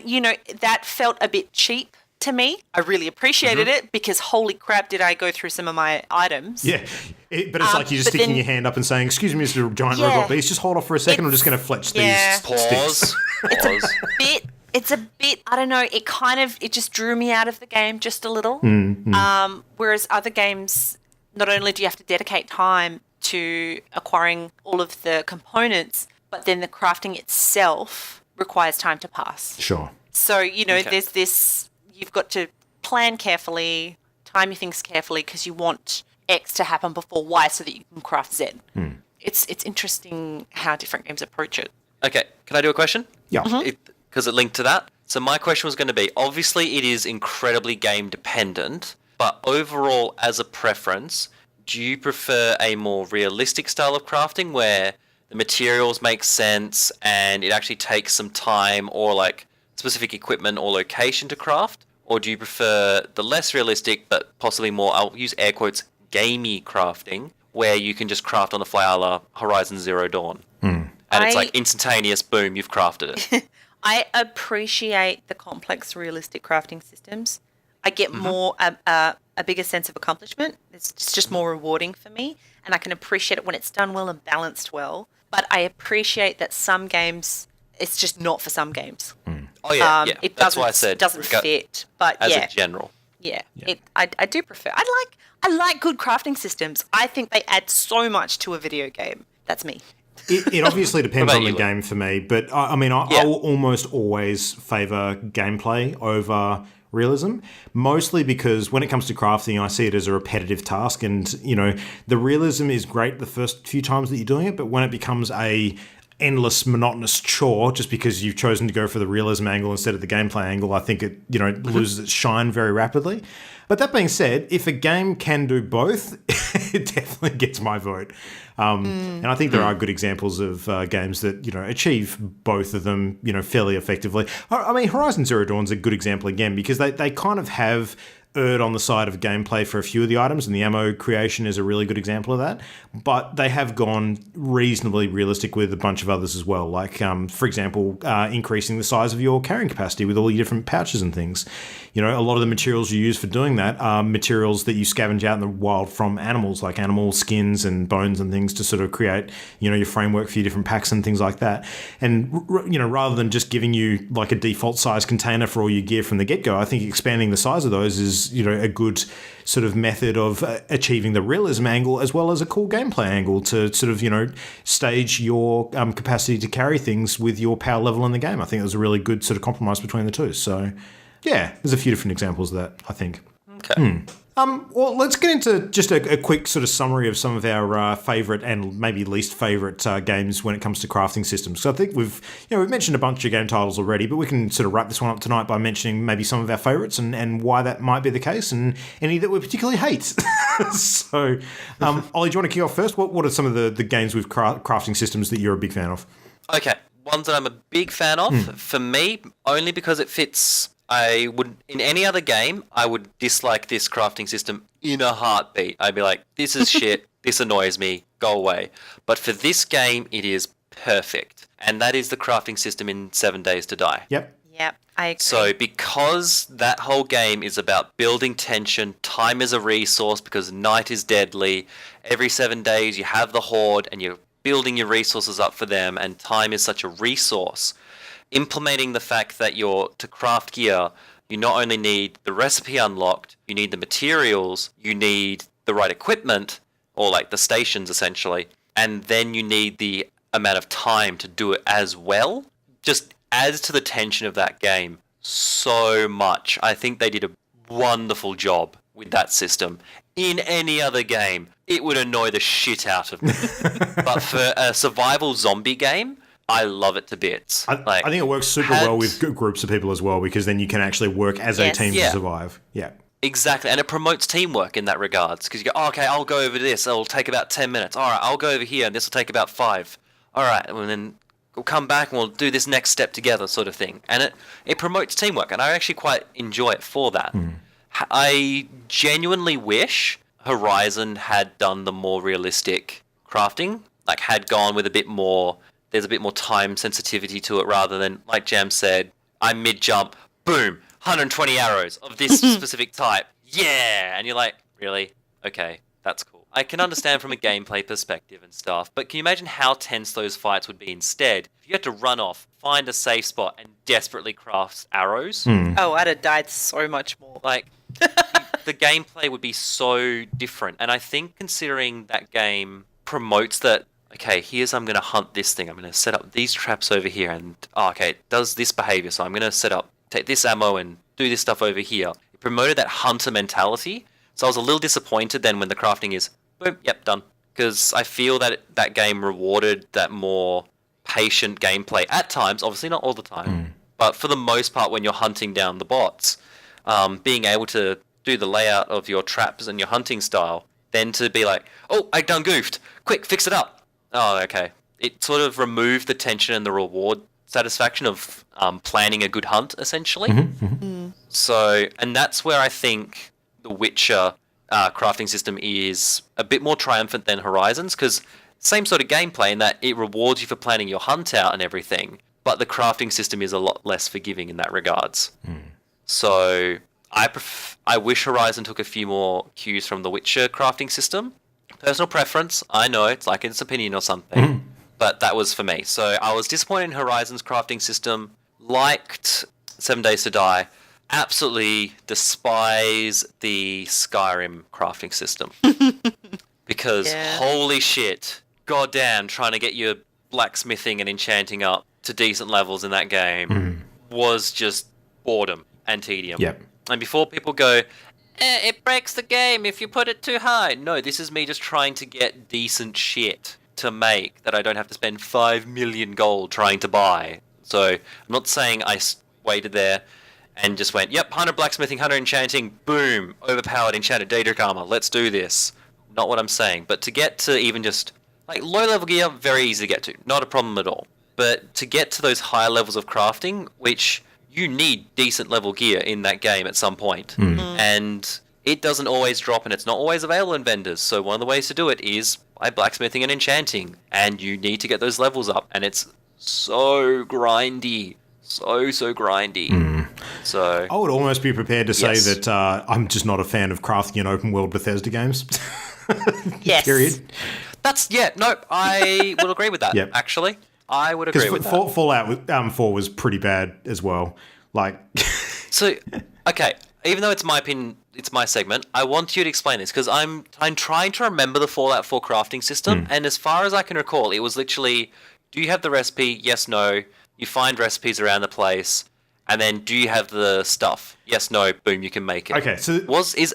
that felt a bit cheap to me. I really appreciated it because holy crap, did I go through some of my items. Yeah. But it's like you're just sticking your hand up and saying, excuse me, Mr. Giant Robot Beast, just hold off for a second. I'm just going to fletch these sticks. Pause. It's a bit, I don't know, it just drew me out of the game just a little. Whereas other games, not only do you have to dedicate time to acquiring all of the components, but then the crafting itself requires time to pass. Sure. So, there's this, you've got to plan carefully, time your things carefully because you want X to happen before Y so that you can craft Z. It's interesting how different games approach it. Okay, can I do a question? Yeah. Because it linked to that. So my question was going to be, obviously it is incredibly game dependent, but overall as a preference, do you prefer a more realistic style of crafting where the materials make sense and it actually takes some time or like specific equipment or location to craft? Or do you prefer the less realistic but possibly more, I'll use air quotes, gamey crafting where you can just craft on the fly a la Horizon Zero Dawn? And it's like instantaneous, boom, you've crafted it. I appreciate the complex, realistic crafting systems. I get more a bigger sense of accomplishment. It's just more rewarding for me, and I can appreciate it when it's done well and balanced well. But I appreciate that some games, it's just not for some games. Oh yeah, It that's why I said doesn't fit. But as a general. Yeah. I do prefer. I like good crafting systems. I think they add so much to a video game. That's me. It obviously depends on the you, game for me, but I will almost always favour gameplay over realism, mostly because when it comes to crafting, I see it as a repetitive task, and the realism is great the first few times that you're doing it, but when it becomes a endless monotonous chore just because you've chosen to go for the realism angle instead of the gameplay angle, I think it loses its shine very rapidly. But that being said, if a game can do both, it definitely gets my vote. And I think there are good examples of games that achieve both of them fairly effectively. I mean, Horizon Zero Dawn's a good example again because they kind of have erred on the side of gameplay for a few of the items, and the ammo creation is a really good example of that. But they have gone reasonably realistic with a bunch of others as well, like, for example, increasing the size of your carrying capacity with all your different pouches and things. A lot of the materials you use for doing that are materials that you scavenge out in the wild from animals, like animal skins and bones and things to sort of create, your framework for your different packs and things like that. And, rather than just giving you like a default size container for all your gear from the get-go, I think expanding the size of those is, a good sort of method of achieving the realism angle as well as a cool gameplay angle to sort of, stage your capacity to carry things with your power level in the game. I think it was a really good sort of compromise between the two. So, yeah, there's a few different examples of that, I think. Okay. Well, let's get into just a quick sort of summary of some of our favourite and maybe least favourite games when it comes to crafting systems. So I think we've mentioned a bunch of game titles already, but we can sort of wrap this one up tonight by mentioning maybe some of our favourites and why that might be the case, and any that we particularly hate. So, Ollie, do you want to kick off first? What are some of the games with crafting systems that you're a big fan of? Okay, ones that I'm a big fan of, for me, only because it fits. In any other game, I would dislike this crafting system in a heartbeat. I'd be like, this is shit, this annoys me, go away. But for this game, it is perfect. And that is the crafting system in 7 Days to Die. Yep, I agree. So because that whole game is about building tension, time is a resource because night is deadly. Every 7 days you have the horde and you're building your resources up for them, and time is such a resource. Implementing the fact that to craft gear, you not only need the recipe unlocked, you need the materials, you need the right equipment, or like the stations essentially, and then you need the amount of time to do it as well, just adds to the tension of that game so much. I think they did a wonderful job with that system. In any other game, it would annoy the shit out of me. But for a survival zombie game, I love it to bits. I think it works super well with groups of people as well, because then you can actually work as a team to survive. Yeah. Exactly, and it promotes teamwork in that regards, because you go, okay, I'll go over this, it'll take about 10 minutes. All right, I'll go over here, and this will take about 5. All right, and then we'll come back and we'll do this next step together sort of thing. And it promotes teamwork, and I actually quite enjoy it for that. I genuinely wish Horizon had done the more realistic crafting, like had gone with a bit more... There's a bit more time sensitivity to it rather than, like Jam said, I'm mid-jump, boom, 120 arrows of this specific type. Yeah! And you're like, really? Okay, that's cool. I can understand from a gameplay perspective and stuff, but can you imagine how tense those fights would be instead? If you had to run off, find a safe spot, and desperately craft arrows. Oh, I'd have died so much more. Like, the gameplay would be so different. And I think considering that game promotes that, okay, here's I'm going to hunt this thing. I'm going to set up these traps over here. And, okay, it does this behavior. So I'm going to take this ammo and do this stuff over here. It promoted that hunter mentality. So I was a little disappointed then when the crafting is, boom, yep, done. Because I feel that that game rewarded that more patient gameplay at times, obviously not all the time, but for the most part when you're hunting down the bots, being able to do the layout of your traps and your hunting style, then to be like, oh, I done goofed, quick, fix it up. Oh, okay. It sort of removed the tension and the reward satisfaction of planning a good hunt, essentially. So, and that's where I think the Witcher crafting system is a bit more triumphant than Horizons, because same sort of gameplay in that it rewards you for planning your hunt out and everything, but the crafting system is a lot less forgiving in that regards. So I wish Horizon took a few more cues from the Witcher crafting system. Personal preference, I know, it's like it's opinion or something, but that was for me. So I was disappointed in Horizon's crafting system, liked 7 Days to Die, absolutely despise the Skyrim crafting system. Because holy shit, goddamn, trying to get your blacksmithing and enchanting up to decent levels in that game was just boredom and tedium. Yep. And before people go, it breaks the game if you put it too high. No, this is me just trying to get decent shit to make that I don't have to spend 5 million gold trying to buy. So I'm not saying I waited there and just went, yep, 100 blacksmithing, 100 enchanting, boom, overpowered enchanted Daedric armor, let's do this. Not what I'm saying, but to get to even just, like, low-level gear, very easy to get to, not a problem at all. But to get to those higher levels of crafting, which you need decent level gear in that game at some point, and it doesn't always drop, and it's not always available in vendors, so one of the ways to do it is by blacksmithing and enchanting, and you need to get those levels up, and it's so grindy. So grindy. So I would almost be prepared to say that I'm just not a fan of crafting in open world Bethesda games. Yes. Period. I would agree with that, Yep. actually. I would agree with that. Fallout 4 was pretty bad as well. Like, So, okay, even though it's my opinion, it's my segment, I want you to explain this, because I'm trying to remember the Fallout 4 crafting system, and as far as I can recall, it was literally, do you have the recipe? Yes, no. You find recipes around the place, and then do you have the stuff? Yes, no, boom, you can make it. okay, so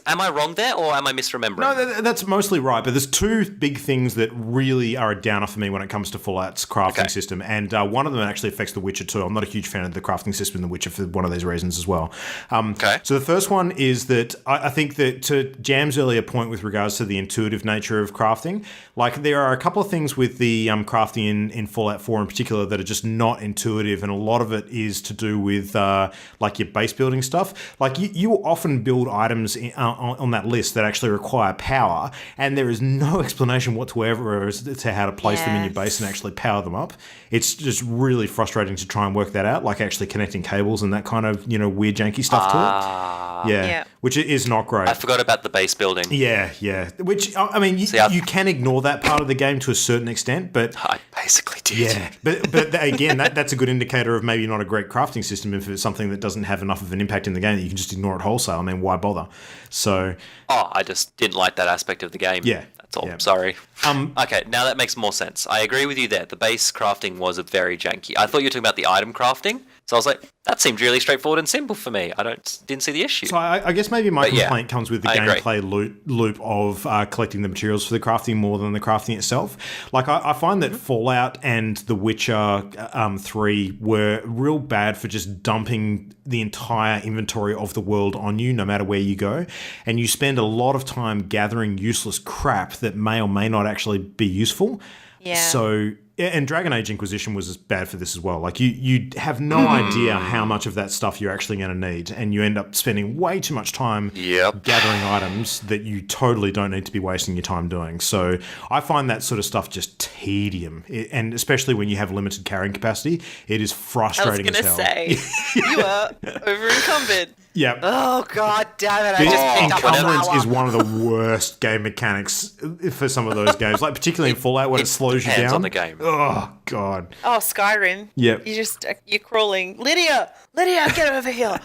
Am I wrong there, or am I misremembering? no, that's mostly right. But there's two big things that really are a downer for me when it comes to Fallout's crafting system, and one of them actually affects The Witcher too. I'm not a huge fan of the crafting system in The Witcher for one of these reasons as well. So the first one is that I think that to Jam's earlier point with regards to the intuitive nature of crafting, like there are a couple of things with the crafting in Fallout 4 in particular that are just not intuitive, and a lot of it is to do with like your base building stuff. Like you often build items on that list that actually require power, and there is no explanation whatsoever as to how to place them in your base and actually power them up. It's just really frustrating to try and work that out, like actually connecting cables and that kind of weird janky stuff to it. Yeah, which is not great. I forgot about the base building. Yeah. Which, I mean, you can ignore that part of the game to a certain extent, but I basically did. Yeah, but again, that's a good indicator of maybe not a great crafting system if it's something that doesn't have enough of an impact in the game that you can just ignore it wholesale. I mean, why bother? So, I just didn't like that aspect of the game. Yeah, that's all. yeah. Sorry. Okay, now that makes more sense. I agree with you there. The base crafting was a very janky. I thought you were talking about the item crafting. So I was like, that seemed really straightforward and simple for me. I didn't see the issue. So I guess maybe my complaint comes with the gameplay loop of collecting the materials for the crafting more than the crafting itself. Like I find that Fallout and The Witcher 3 were real bad for just dumping the entire inventory of the world on you, no matter where you go. And you spend a lot of time gathering useless crap that may or may not actually be useful. Yeah. So And Dragon Age Inquisition was bad for this as well. Like you have no idea how much of that stuff you're actually going to need, and you end up spending way too much time gathering items that you totally don't need to be wasting your time doing. So I find that sort of stuff just tedium, and especially when you have limited carrying capacity, it is frustrating as hell. I was going to say, you are over encumbered. Yeah. Oh, god damn it. I just picked up a encumbrance flower. is one of the worst game mechanics for some of those games. Like, particularly in Fallout when it slows you depends down. on the game. Oh, God. Oh, Skyrim. Yep. You're crawling. Lydia, get over here.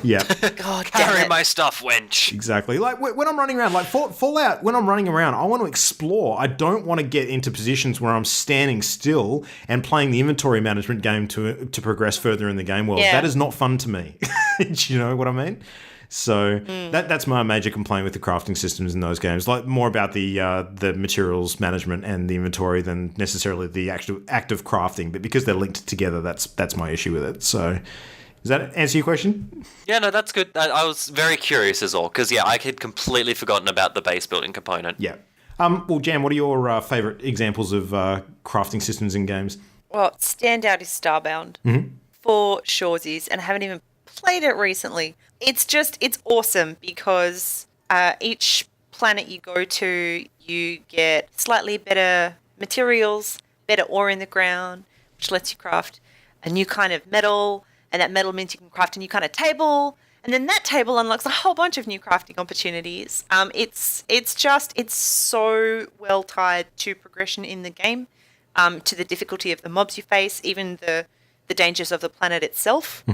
Yeah. God damn Carry it. my stuff, wench. Exactly. Like, when I'm running around, like Fallout, when I'm running around, I want to explore. I don't want to get into positions where I'm standing still and playing the inventory management game to progress further in the game world. Yeah. That is not fun to me. Do you know what I mean? So that's my major complaint with the crafting systems in those games. Like, more about the materials management and the inventory than necessarily the actual act of crafting. But because they're linked together, that's my issue with it. So does that answer your question? Yeah, no, that's good. I was very curious as well, because, I had completely forgotten about the base building component. Yeah. Well, Jan, what are your favourite examples of crafting systems in games? Well, standout is Starbound. For shoresies, and I haven't even played it recently. It's awesome because each planet you go to, you get slightly better materials, better ore in the ground, which lets you craft a new kind of metal, and that metal means you can craft a new kind of table, and then that table unlocks a whole bunch of new crafting opportunities. It's so well tied to progression in the game, to the difficulty of the mobs you face, even the dangers of the planet itself.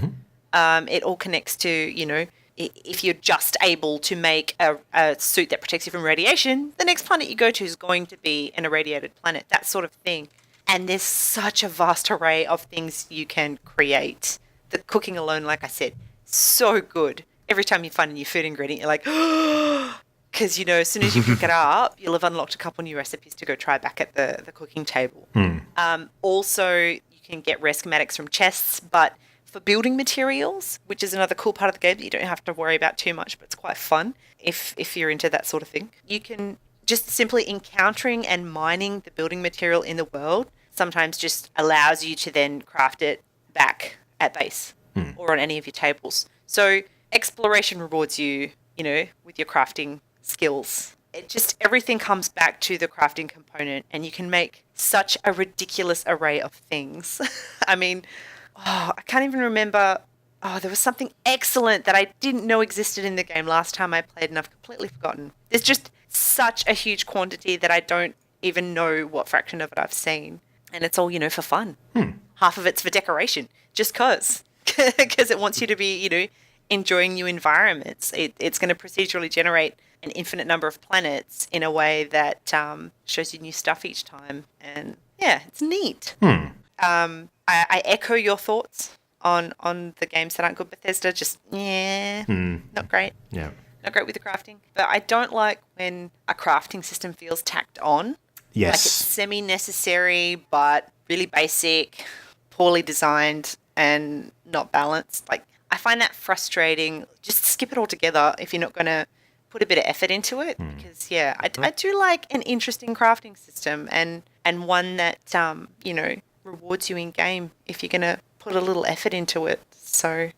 It all connects to, if you're just able to make a suit that protects you from radiation, the next planet you go to is going to be an irradiated planet, that sort of thing. And there's such a vast array of things you can create. The cooking alone, like I said, so good. Every time you find a new food ingredient, you're like, because, as soon as you pick it up, you'll have unlocked a couple new recipes to go try back at the cooking table. Also, you can get rare schematics from chests, but for building materials, which is another cool part of the game that you don't have to worry about too much, but it's quite fun if you're into that sort of thing. You can just simply encountering and mining the building material in the world sometimes just allows you to then craft it back at base or on any of your tables. So exploration rewards you, with your crafting skills. Everything comes back to the crafting component, and you can make such a ridiculous array of things. I mean, I can't even remember. There was something excellent that I didn't know existed in the game last time I played, and I've completely forgotten. There's just such a huge quantity that I don't even know what fraction of it I've seen. And it's all, for fun. Half of it's for decoration, just because it wants you to be, enjoying new environments. It's going to procedurally generate an infinite number of planets in a way that shows you new stuff each time. And yeah, it's neat. I echo your thoughts on the games that aren't good Bethesda. Just, not great. Yeah. Not great with the crafting. But I don't like when a crafting system feels tacked on. Yes. Like it's semi-necessary, but really basic, poorly designed, and not balanced. Like, I find that frustrating. Just skip it altogether if you're not going to put a bit of effort into it. Because, I do like an interesting crafting system and one that, rewards you in game if you're going to put a little effort into it. So,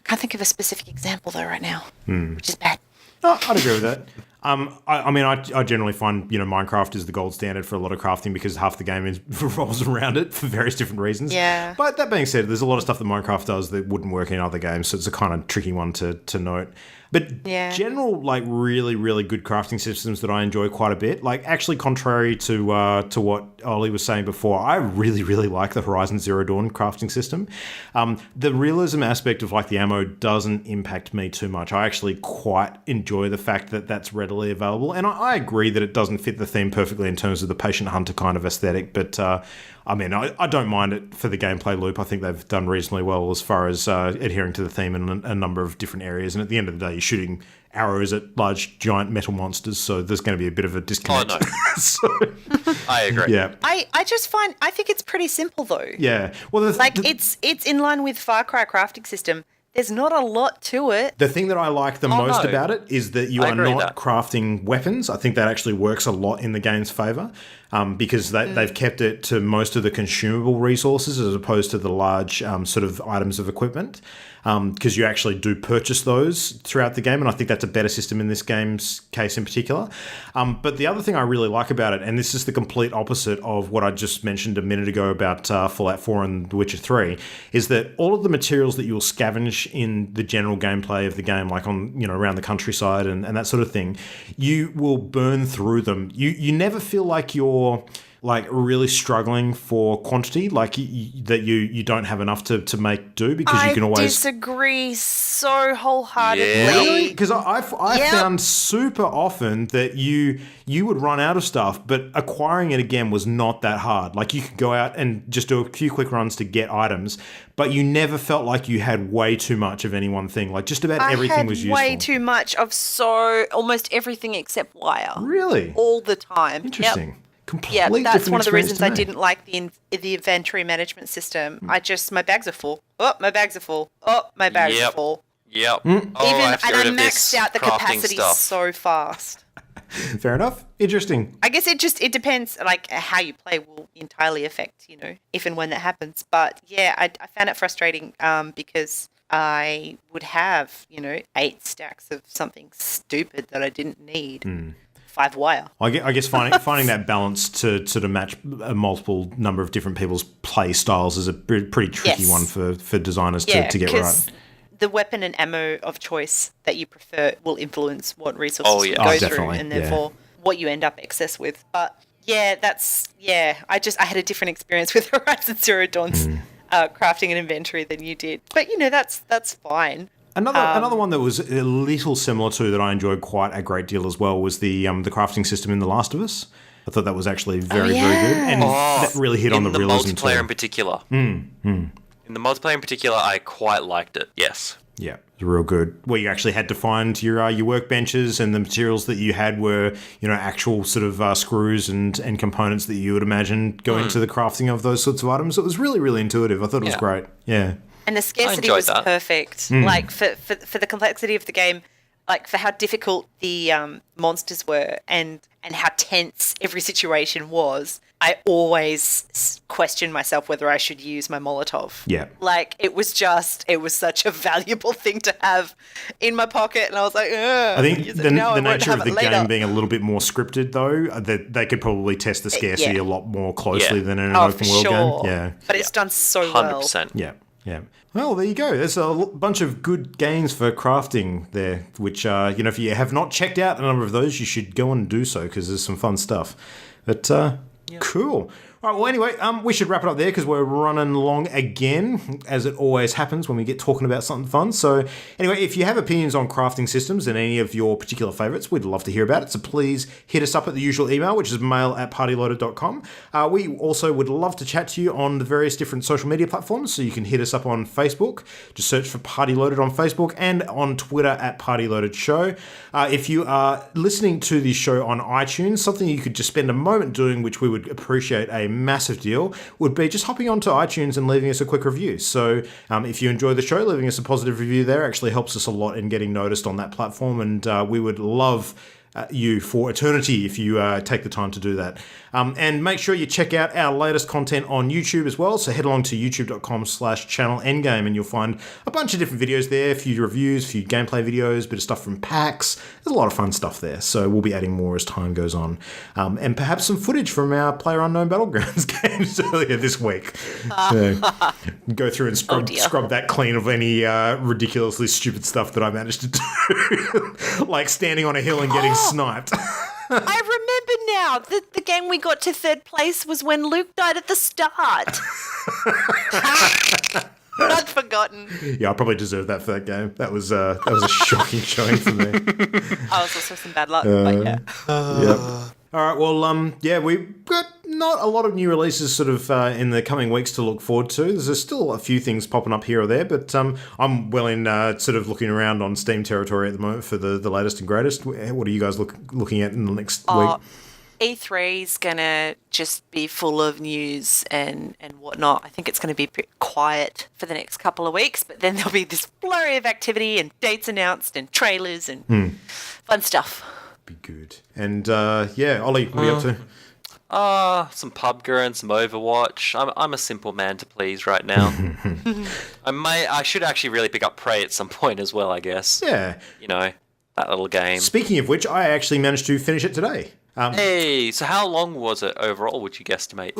can't think of a specific example though right now, which is bad. No, I'd agree with that. I generally find, Minecraft is the gold standard for a lot of crafting because half the game revolves around it for various different reasons. Yeah. But that being said, there's a lot of stuff that Minecraft does that wouldn't work in other games, so it's a kind of tricky one to note. But general, really, really good crafting systems that I enjoy quite a bit. Like, actually, contrary to what Ollie was saying before, I really, really like the Horizon Zero Dawn crafting system. The realism aspect of, the ammo doesn't impact me too much. I actually quite enjoy the fact that that's readily available. And I agree that it doesn't fit the theme perfectly in terms of the patient hunter kind of aesthetic. But, I don't mind it for the gameplay loop. I think they've done reasonably well as far as adhering to the theme in a number of different areas. And at the end of the day, you're shooting arrows at large, giant metal monsters, so there's going to be a bit of a disconnect. Oh, no. I agree. Yeah. I think it's pretty simple though. Yeah. Well, it's in line with Far Cry crafting system. there's not a lot to it. The thing that I like the most no. about it is that you I are agree with not that. crafting weapons. I think that actually works a lot in the game's favour because they've kept it to most of the consumable resources as opposed to the large sort of items of equipment because you actually do purchase those throughout the game, and I think that's a better system in this game's case in particular. But the other thing I really like about it, and this is the complete opposite of what I just mentioned a minute ago about Fallout 4 and The Witcher 3, is that all of the materials that you'll scavenge in the general gameplay of the game, like on around the countryside and that sort of thing, you will burn through them. You never feel like you're like really struggling for quantity, like that you don't have enough to make do because you can always. I disagree so wholeheartedly. Yeah. Really? Because I Yep. found super often that you would run out of stuff, but acquiring it again was not that hard. Like you could go out and just do a few quick runs to get items, but you never felt like you had way too much of any one thing. Like just about everything was useful. I had way too much of almost everything except wire. Really? All the time. Interesting. Yep. Completely Yeah, that's different one of the experience reasons to I me. didn't like the inventory management system. My bags are full. Oh, my bags are full. Oh, my bags are Yep. full. Yep. Hmm? Oh, I have to get rid I of this maxed out the crafting capacity stuff. so fast. Fair enough. Interesting. I guess it depends, like how you play will entirely affect, if and when that happens. But yeah, I found it frustrating because I would have, 8 stacks of something stupid that I didn't need. 5 wire. I guess finding that balance to sort of match a multiple number of different people's play styles is a pretty tricky Yes. one for designers Yeah, to get because right. the weapon and ammo of choice that you prefer will influence what resources you yeah. go Oh, through definitely, and yeah. therefore what you end up excess with. But yeah, I had a different experience with Horizon Zero Dawn's crafting and inventory than you did. But that's fine. Another one that was a little similar to that I enjoyed quite a great deal as well was the crafting system in The Last of Us. I thought that was actually very good, and that really hit on the realism multiplayer too. in particular. In the multiplayer in particular, I quite liked it. Yes. Yeah, it was real good. Where you actually had to find your workbenches, and the materials that you had were actual sort of screws and components that you would imagine go into the crafting of those sorts of items. It was really, really intuitive. I thought it was Yeah. great. Yeah. And the scarcity enjoyed was that. perfect. Like for the complexity of the game, like for how difficult the monsters were and how tense every situation was, I always questioned myself whether I should use my Molotov. Yeah. Like it was such a valuable thing to have in my pocket, and I was like, I think the nature of the later. game being a little bit more scripted, though, that they could probably test the scarcity Yeah. a lot more closely Yeah. than in an Oh, open for world sure. game. Yeah. But it's done so 100%. Yeah, yeah. Well, there you go. There's a bunch of good games for crafting there, which, if you have not checked out a number of those, you should go and do so because there's some fun stuff. But, cool. All right, well, anyway, we should wrap it up there because we're running long again, as it always happens when we get talking about something fun. So, anyway, if you have opinions on crafting systems and any of your particular favourites, we'd love to hear about it. So please hit us up at the usual email, which is mail@partyloaded.com. We also would love to chat to you on the various different social media platforms. So you can hit us up on Facebook. Just search for Party Loaded on Facebook and on Twitter @PartyLoadedShow. If you are listening to the show on iTunes, something you could just spend a moment doing, which we would appreciate a massive deal, would be just hopping onto iTunes and leaving us a quick review. So if you enjoy the show, leaving us a positive review there actually helps us a lot in getting noticed on that platform, and we would love you for eternity if you take the time to do that. And make sure you check out our latest content on YouTube as well. So head along to youtube.com/channelendgame and you'll find a bunch of different videos there, a few reviews, a few gameplay videos, a bit of stuff from PAX. There's a lot of fun stuff there. So we'll be adding more as time goes on. And perhaps some footage from our PlayerUnknown Battlegrounds games earlier this week. So go through and scrub that clean of any ridiculously stupid stuff that I managed to do. Like standing on a hill and getting sniped. I remember now that the game we got to third place was when Luke died at the start. Not forgotten. Yeah, I probably deserved that for that game. That was a shocking showing for me. I was also some bad luck, but yeah. Yep. All right. Well, we've got not a lot of new releases sort of in the coming weeks to look forward to. There's still a few things popping up here or there, but I'm well in sort of looking around on Steam territory at the moment for the latest and greatest. What are you guys looking at in the next week? E3's gonna just be full of news and whatnot. I think it's gonna be a bit quiet for the next couple of weeks, but then there'll be this flurry of activity and dates announced and trailers and fun stuff. Be good. And Ollie, what are you up to? Some PUBG and some Overwatch. I'm a simple man to please right now. I should actually really pick up Prey at some point as well, I guess. Yeah. You know, that little game. Speaking of which, I actually managed to finish it today. Hey, so how long was it overall, would you guesstimate?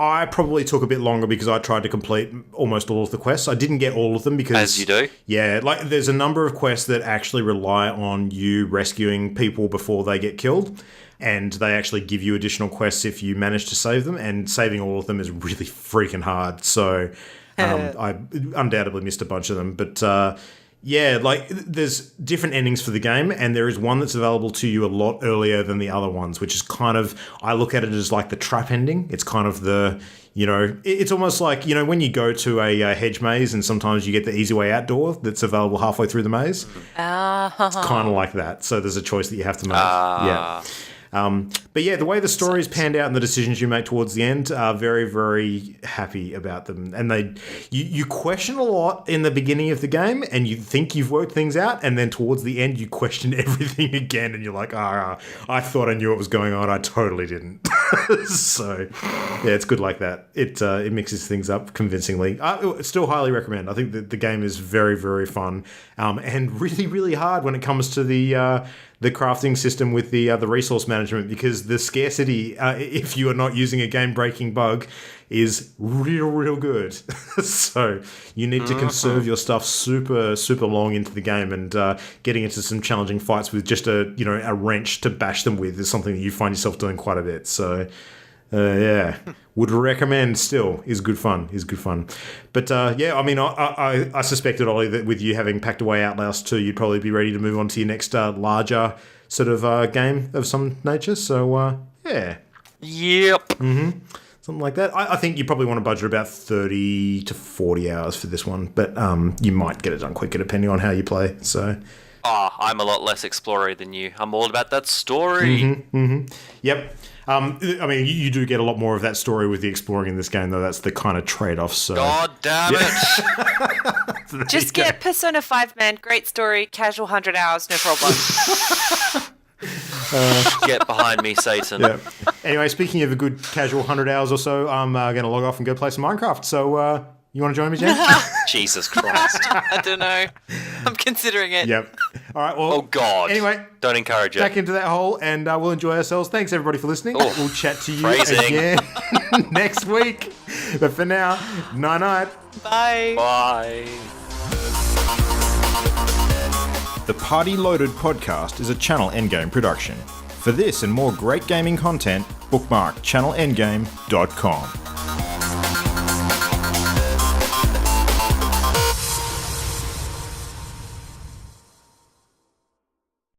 I probably took a bit longer because I tried to complete almost all of the quests. I didn't get all of them because... As you do? Yeah, like there's a number of quests that actually rely on you rescuing people before they get killed. And they actually give you additional quests if you manage to save them. And saving all of them is really freaking hard. So I undoubtedly missed a bunch of them. But... yeah, like there's different endings for the game, and there is one that's available to you a lot earlier than the other ones, which is kind of, I look at it as like the trap ending. It's kind of the, it's almost like, when you go to a hedge maze and sometimes you get the easy way out door that's available halfway through the maze. It's kind of like that. So there's a choice that you have to make. Yeah. But yeah, the way the story's panned out and the decisions you make towards the end are very, very happy about them. And you question a lot in the beginning of the game and you think you've worked things out, and then towards the end you question everything again and you're like, I thought I knew what was going on. I totally didn't. So yeah, it's good like that. It mixes things up convincingly. Still highly recommend. I think that the game is very, very fun and really, really hard when it comes to the crafting system with the resource management, because the scarcity, if you are not using a game-breaking bug, is real good. So you need to conserve your stuff super, super long into the game, and getting into some challenging fights with just a wrench to bash them with is something that you find yourself doing quite a bit. So yeah, would recommend. Still is good fun. But yeah, I mean, I suspected, Ollie, that with you having packed away Outlast 2, you'd probably be ready to move on to your next larger sort of game of some nature. So yeah. Yep. Something like that. I think you probably want to budget about 30 to 40 hours for this one, but you might get it done quicker depending on how you play. So. I'm a lot less explorer than you. I'm all about that story. Yep. I mean, you do get a lot more of that story with the exploring in this game, though. That's the kind of trade-off. So. God damn it! Just get Persona 5, man. Great story. Casual 100 hours, no problem. Get behind me, Satan. Yeah. Anyway, speaking of a good casual 100 hours or so, I'm going to log off and go play some Minecraft. So, you want to join me, Jen? Jesus Christ. I don't know. I'm considering it. Yep. All right, well... Oh, God. Anyway... Don't encourage it. Back into that hole, and we'll enjoy ourselves. Thanks, everybody, for listening. Oh, we'll chat to you phrasing. again next week. But for now, night-night. Bye. Bye. The Party Loaded podcast is a Channel Endgame production. For this and more great gaming content, bookmark channelendgame.com.